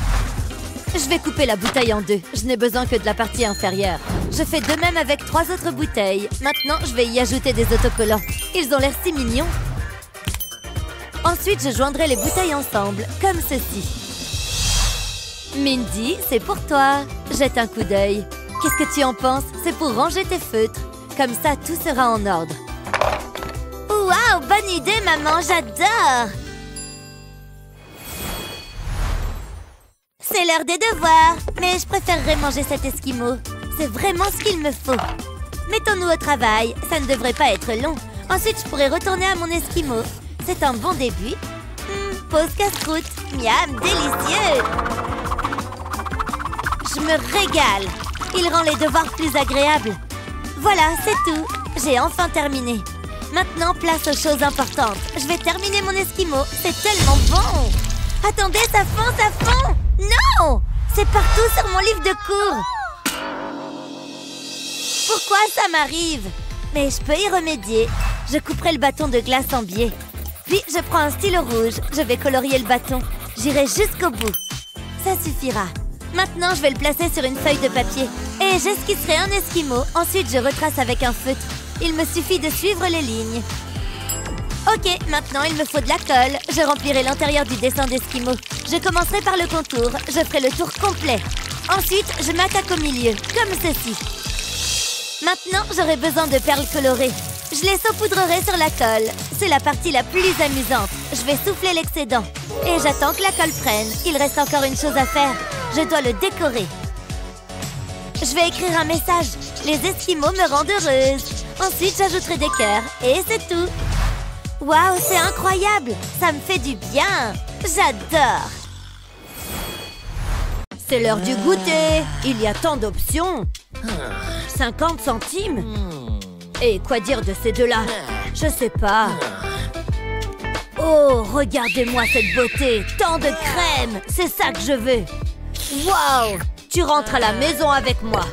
Je vais couper la bouteille en deux. Je n'ai besoin que de la partie inférieure. Je fais de même avec 3 autres bouteilles. Maintenant, je vais y ajouter des autocollants. Ils ont l'air si mignons. Ensuite, je joindrai les bouteilles ensemble, comme ceci. Mindy, c'est pour toi. Jette un coup d'œil. Qu'est-ce que tu en penses? C'est pour ranger tes feutres. Comme ça, tout sera en ordre. Waouh, bonne idée, maman, j'adore! C'est l'heure des devoirs, mais je préférerais manger cet esquimau. C'est vraiment ce qu'il me faut. Mettons-nous au travail, ça ne devrait pas être long. Ensuite, je pourrais retourner à mon esquimau. C'est un bon début. Pause casse-croûte. Miam, délicieux! Je me régale. Il rend les devoirs plus agréables. Voilà, c'est tout. J'ai enfin terminé. Maintenant, place aux choses importantes. Je vais terminer mon esquimau. C'est tellement bon! Attendez, ça fond! Non! C'est partout sur mon livre de cours. Pourquoi ça m'arrive? Mais je peux y remédier. Je couperai le bâton de glace en biais. Puis, je prends un stylo rouge. Je vais colorier le bâton. J'irai jusqu'au bout. Ça suffira. Maintenant, je vais le placer sur une feuille de papier. Et j'esquisserai un esquimau. Ensuite, je retrace avec un feutre. Il me suffit de suivre les lignes. Ok, maintenant, il me faut de la colle. Je remplirai l'intérieur du dessin d'esquimau. Je commencerai par le contour. Je ferai le tour complet. Ensuite, je m'attaque au milieu, comme ceci. Maintenant, j'aurai besoin de perles colorées. Je les saupoudrerai sur la colle. C'est la partie la plus amusante. Je vais souffler l'excédent. Et j'attends que la colle prenne. Il reste encore une chose à faire. Je dois le décorer. Je vais écrire un message. Les esquimaux me rendent heureuse. Ensuite, j'ajouterai des cœurs. Et c'est tout. Waouh, c'est incroyable. Ça me fait du bien. J'adore. C'est l'heure du goûter. Il y a tant d'options. 50 centimes. Et quoi dire de ces deux-là? Je sais pas. Oh, regardez-moi cette beauté. Tant de crème. C'est ça que je veux. Waouh! Tu rentres à la maison avec moi.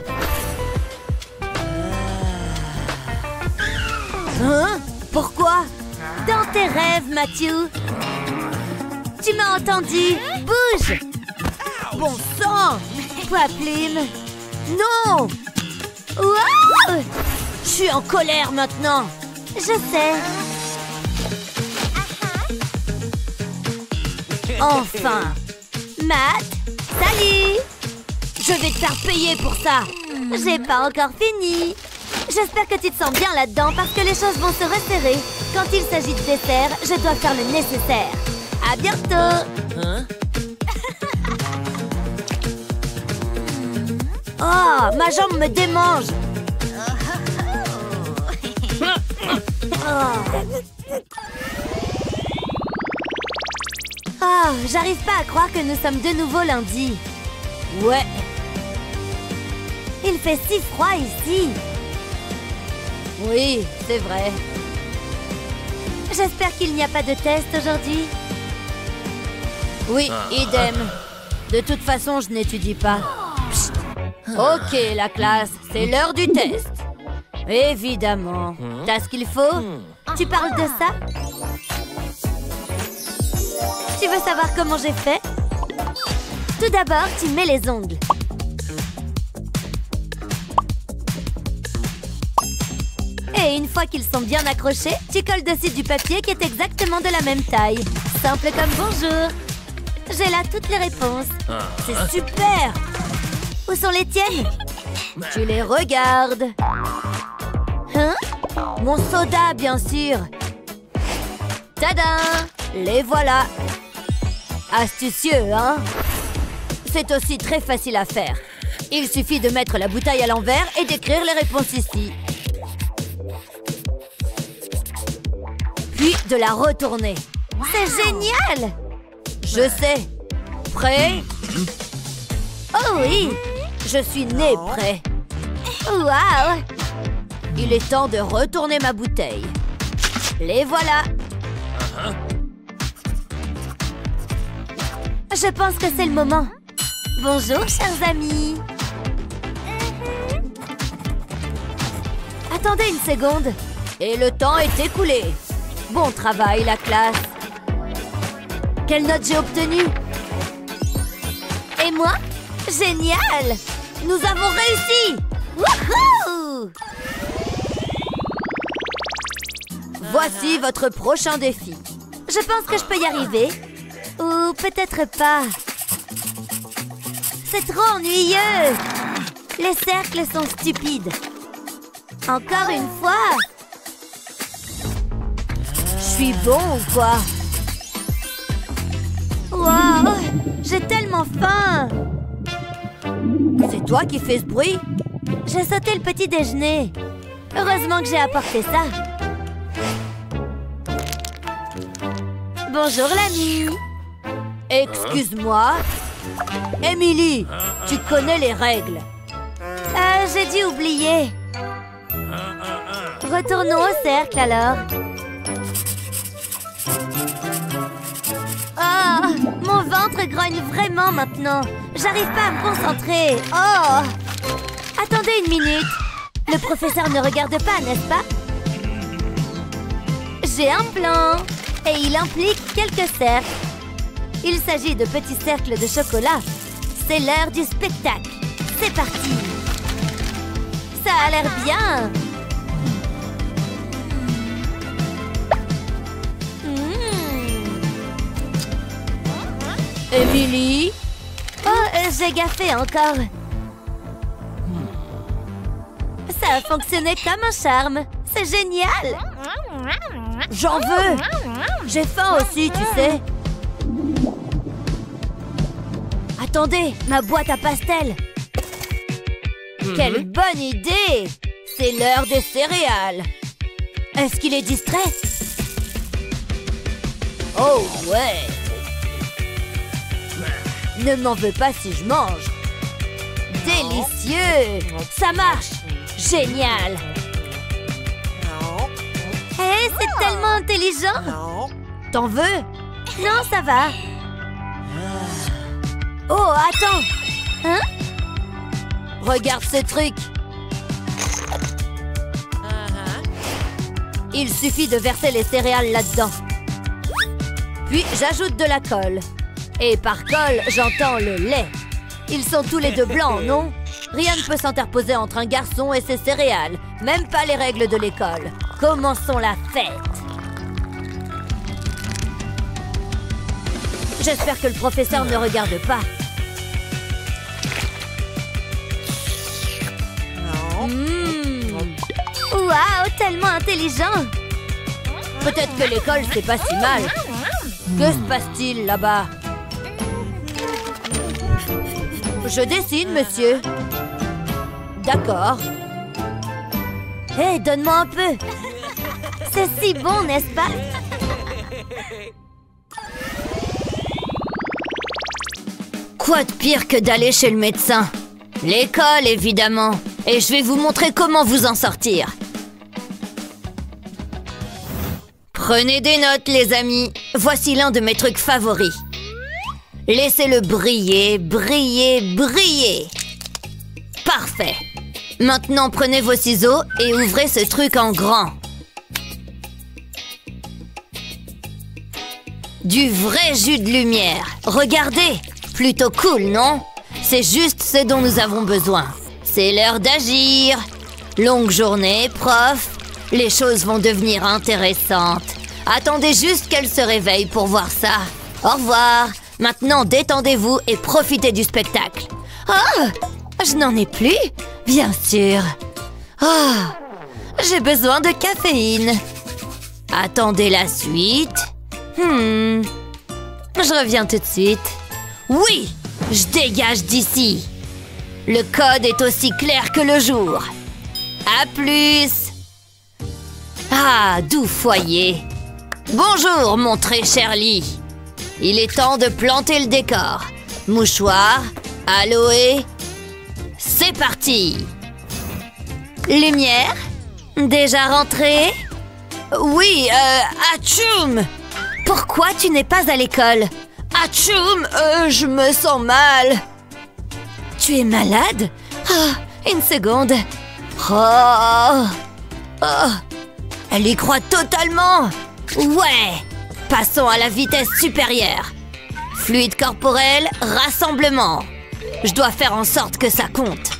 Hein? Pourquoi? Dans tes rêves, Matthew. Tu m'as entendu. Bouge. Bon sang. Plim. Non. Wow! Je suis en colère maintenant. Je sais. Enfin. Matt, salut. Je vais te faire payer pour ça. J'ai pas encore fini. J'espère que tu te sens bien là-dedans parce que les choses vont se resserrer. Quand il s'agit de dessert, je dois faire le nécessaire. À bientôt. Hein? Oh, ma jambe me démange. Oh, j'arrive pas à croire que nous sommes de nouveau lundi. Ouais. Il fait si froid ici. Oui, c'est vrai. J'espère qu'il n'y a pas de test aujourd'hui. Oui, idem. De toute façon, je n'étudie pas. Psst. Ok, la classe, c'est l'heure du test. Évidemment. T'as ce qu'il faut? Tu parles de ça? Tu veux savoir comment j'ai fait? Tout d'abord, tu mets les ongles. Et une fois qu'ils sont bien accrochés, tu colles dessus du papier qui est exactement de la même taille. Simple comme bonjour. J'ai là toutes les réponses. C'est super! Où sont les tiennes? Tu les regardes. Hein? Mon soda, bien sûr. Tada! Les voilà. Astucieux, hein? C'est aussi très facile à faire. Il suffit de mettre la bouteille à l'envers et d'écrire les réponses ici. Puis de la retourner. C'est génial! Je sais. Prêt? Oh oui! Je suis né prêt. Waouh! Il est temps de retourner ma bouteille. Les voilà. Je pense que c'est le moment. Bonjour, chers amis. Attendez une seconde. Et le temps est écoulé. Bon travail, la classe. Quelle note j'ai obtenue? Et moi? Génial! Nous avons réussi! Wouhou! Voici votre prochain défi. Je pense que je peux y arriver. Ou peut-être pas. C'est trop ennuyeux. Les cercles sont stupides. Encore une fois. Je suis bon ou quoi? Wow! J'ai tellement faim! C'est toi qui fais ce bruit? J'ai sauté le petit déjeuner. Heureusement que j'ai apporté ça. Bonjour l'ami. Excuse-moi. Emily, tu connais les règles. J'ai dû oublier. Retournons au cercle alors. Oh, mon ventre grogne vraiment maintenant. J'arrive pas à me concentrer. Oh! Attendez une minute. Le professeur ne regarde pas, n'est-ce pas? J'ai un plan. Et il implique quelques cercles. Il s'agit de petits cercles de chocolat. C'est l'heure du spectacle. C'est parti. Ça a l'air bien. Emily? Oh, j'ai gaffé encore. Ça a fonctionné comme un charme. C'est génial. J'en veux. J'ai faim aussi, tu sais. Attendez, ma boîte à pastels. Quelle bonne idée. C'est l'heure des céréales. Est-ce qu'il est distrait? Oh, ouais. Ne m'en veux pas si je mange. Délicieux. Ça marche. Génial. Hé, c'est tellement intelligent. T'en veux? Non, ça va. Oh, attends. Hein? Regarde ce truc. Il suffit de verser les céréales là-dedans. Puis j'ajoute de la colle. Et par colle, j'entends le lait. Ils sont tous les deux blancs, non? Rien ne peut s'interposer entre un garçon et ses céréales. Même pas les règles de l'école. Commençons la fête. J'espère que le professeur ne regarde pas. Waouh, tellement intelligent! Peut-être que l'école, c'est pas si mal. Que se passe-t-il là-bas? Je dessine, monsieur. D'accord. Hé, donne-moi un peu. C'est si bon, n'est-ce pas? Quoi de pire que d'aller chez le médecin? L'école, évidemment. Et je vais vous montrer comment vous en sortir. Prenez des notes, les amis. Voici l'un de mes trucs favoris. Laissez-le briller, briller, briller. Parfait. Maintenant, prenez vos ciseaux et ouvrez ce truc en grand. Du vrai jus de lumière. Regardez. Plutôt cool, non? C'est juste ce dont nous avons besoin. C'est l'heure d'agir. Longue journée, prof. Les choses vont devenir intéressantes. Attendez juste qu'elle se réveille pour voir ça. Au revoir. Maintenant, détendez-vous et profitez du spectacle. Oh, je n'en ai plus? Bien sûr. Oh, j'ai besoin de caféine. Attendez la suite. Je reviens tout de suite. Oui, je dégage d'ici. Le code est aussi clair que le jour. À plus. Ah, doux foyer. Bonjour, mon très cher lit. Il est temps de planter le décor. Mouchoir, aloe. C'est parti. Lumière? Déjà rentrée? Oui, atchoum! Pourquoi tu n'es pas à l'école? Atchoum! Je me sens mal. Tu es malade? Oh, une seconde. Elle y croit totalement. Ouais! Passons à la vitesse supérieure. Fluide corporel, rassemblement. Je dois faire en sorte que ça compte.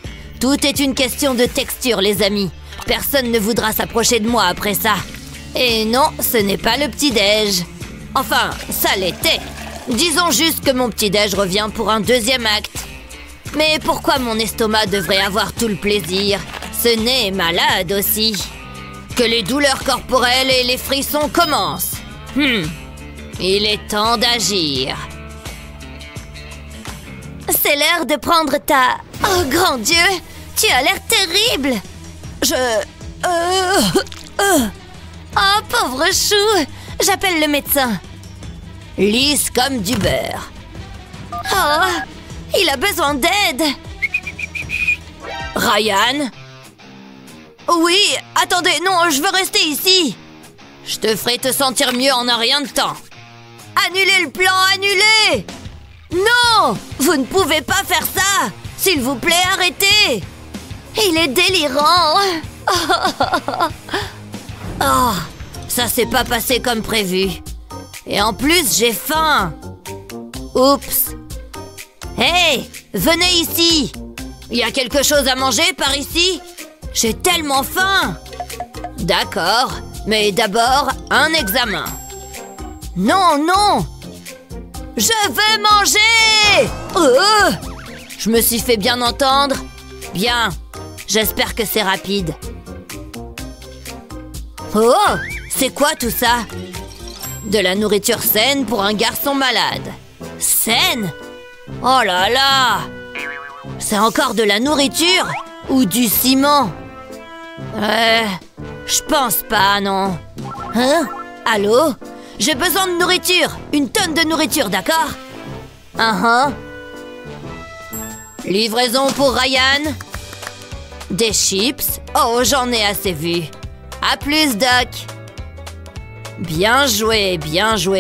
Tout est une question de texture, les amis. Personne ne voudra s'approcher de moi après ça. Et non, ce n'est pas le petit-déj. Enfin, ça l'était. Disons juste que mon petit-déj revient pour un deuxième acte. Mais pourquoi mon estomac devrait avoir tout le plaisir? Ce nez est malade aussi. Que les douleurs corporelles et les frissons commencent. Il est temps d'agir. C'est l'heure de prendre ta... Oh, grand Dieu! Tu as l'air terrible! Oh, pauvre chou! J'appelle le médecin. Lisse comme du beurre. Oh, il a besoin d'aide. Ryan? Oui, attendez, non, je veux rester ici. Je te ferai te sentir mieux en un rien de temps. Annulez le plan, annulez! Non! Vous ne pouvez pas faire ça! S'il vous plaît, arrêtez! Il est délirant! Oh, ça s'est pas passé comme prévu. Et en plus, j'ai faim! Oups! Hey! Venez ici! Il y a quelque chose à manger par ici? J'ai tellement faim! D'accord, mais d'abord, un examen. Non, non! Je veux manger! Je me suis fait bien entendre. Bien, j'espère que c'est rapide. Oh, c'est quoi tout ça? De la nourriture saine pour un garçon malade. Saine? Oh là là! C'est encore de la nourriture ou du ciment? Je pense pas, non. Hein? Allô? J'ai besoin de nourriture. Une tonne de nourriture, d'accord? Livraison pour Ryan. Des chips. Oh, j'en ai assez vu. À plus, Doc. Bien joué,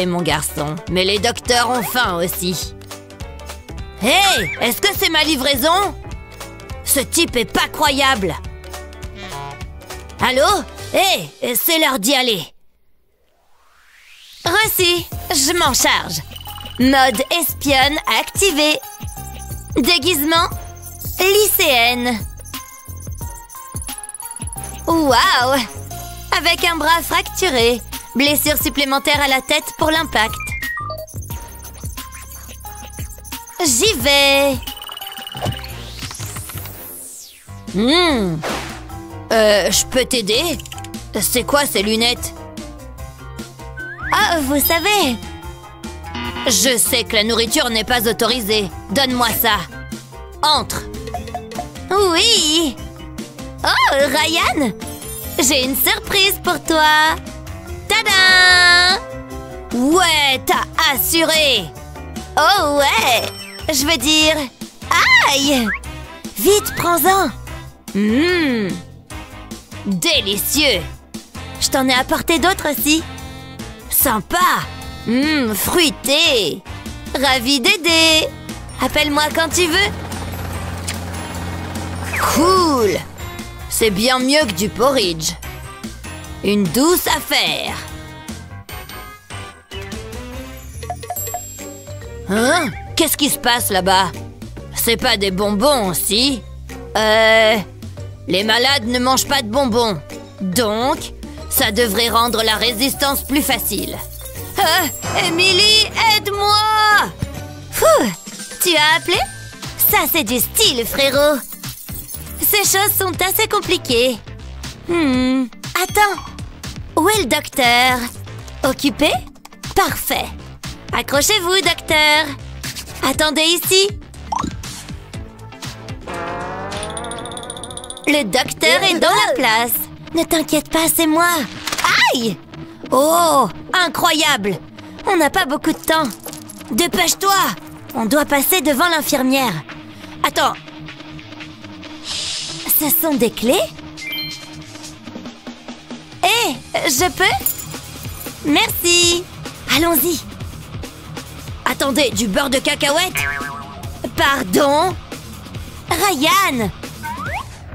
mon garçon. Mais les docteurs ont faim aussi. Hey, est-ce que c'est ma livraison? Ce type est pas croyable. Allô? Hé, c'est l'heure d'y aller. Reçu, je m'en charge. Mode espionne activé. Déguisement lycéenne. Waouh! Avec un bras fracturé. Blessure supplémentaire à la tête pour l'impact. J'y vais. Je peux t'aider? C'est quoi ces lunettes? Ah, vous savez. Je sais que la nourriture n'est pas autorisée. Donne-moi ça. Entre. Oui. Oh, Ryan! J'ai une surprise pour toi. Tada! Ouais, t'as assuré. Oh ouais. Je veux dire... Aïe! Vite, prends-en. Délicieux. Je t'en ai apporté d'autres aussi. Sympa. Fruité. Ravi d'aider. Appelle-moi quand tu veux. Cool. C'est bien mieux que du porridge. Une douce affaire. Hein? Qu'est-ce qui se passe là-bas? C'est pas des bonbons, si? Les malades ne mangent pas de bonbons. Donc, ça devrait rendre la résistance plus facile. Emily, aide-moi! Tu as appelé? Ça, c'est du style, frérot. Ces choses sont assez compliquées. Attends. Où est le docteur? Occupé? Parfait. Accrochez-vous, docteur. Attendez ici. Le docteur est dans la place. Ne t'inquiète pas, c'est moi. Aïe! Oh, incroyable! On n'a pas beaucoup de temps. Dépêche-toi! On doit passer devant l'infirmière. Attends. Ce sont des clés? Hé, je peux? Merci. Allons-y. Attendez, du beurre de cacahuète? Pardon? Ryan!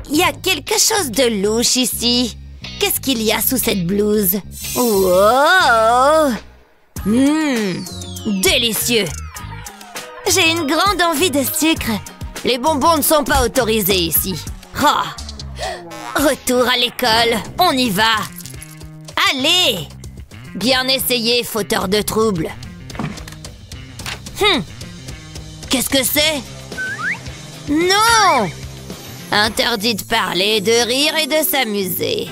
Il y a quelque chose de louche ici. Qu'est-ce qu'il y a sous cette blouse? Wow! Délicieux! J'ai une grande envie de sucre. Les bonbons ne sont pas autorisés ici. Retour à l'école, on y va. Allez! Bien essayé, fauteur de troubles. Qu'est-ce que c'est? Non! Interdit de parler, de rire et de s'amuser.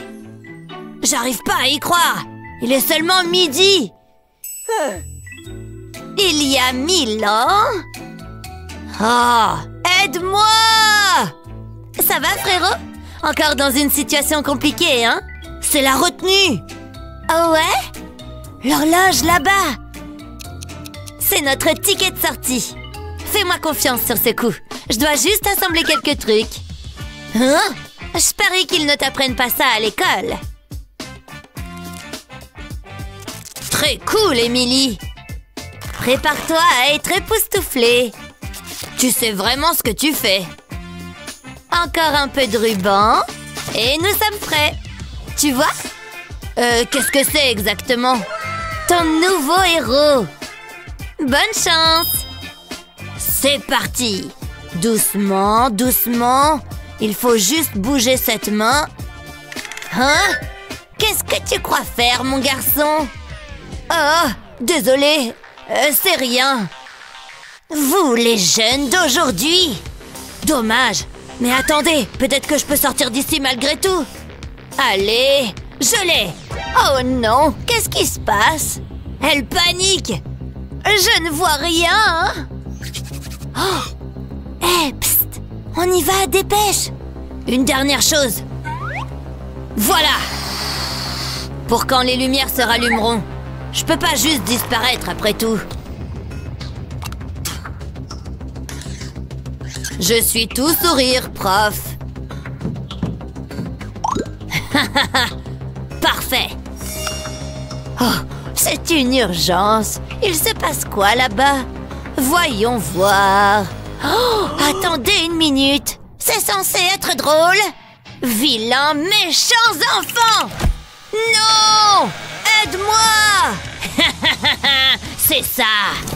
J'arrive pas à y croire. Il est seulement midi. Il y a 1000 ans? Aide-moi! Ça va, frérot? Encore dans une situation compliquée, hein? C'est la retenue. Oh ouais? L'horloge là-bas. C'est notre ticket de sortie. Fais-moi confiance sur ce coup. Je dois juste assembler quelques trucs. Hein? Je parie qu'ils ne t'apprennent pas ça à l'école. Très cool, Emily. Prépare-toi à être époustouflée. Tu sais vraiment ce que tu fais. Encore un peu de ruban. Et nous sommes prêts. Tu vois? Qu'est-ce que c'est exactement? Ton nouveau héros. Bonne chance. C'est parti. Doucement, doucement. Il faut juste bouger cette main. Hein? Qu'est-ce que tu crois faire, mon garçon? Oh, désolé. C'est rien. Vous, les jeunes d'aujourd'hui. Dommage. Mais attendez, peut-être que je peux sortir d'ici malgré tout. Allez, je l'ai. Oh non, qu'est-ce qui se passe? Elle panique. Je ne vois rien. Psst. On y va, dépêche. Une dernière chose. Voilà. Pour quand les lumières se rallumeront. Je peux pas juste disparaître après tout. Je suis tout sourire, prof. Parfait. C'est une urgence. Il se passe quoi là-bas? Voyons voir. Attendez une minute. C'est censé être drôle. Vilains, méchants enfants! Non! Aide-moi! C'est ça!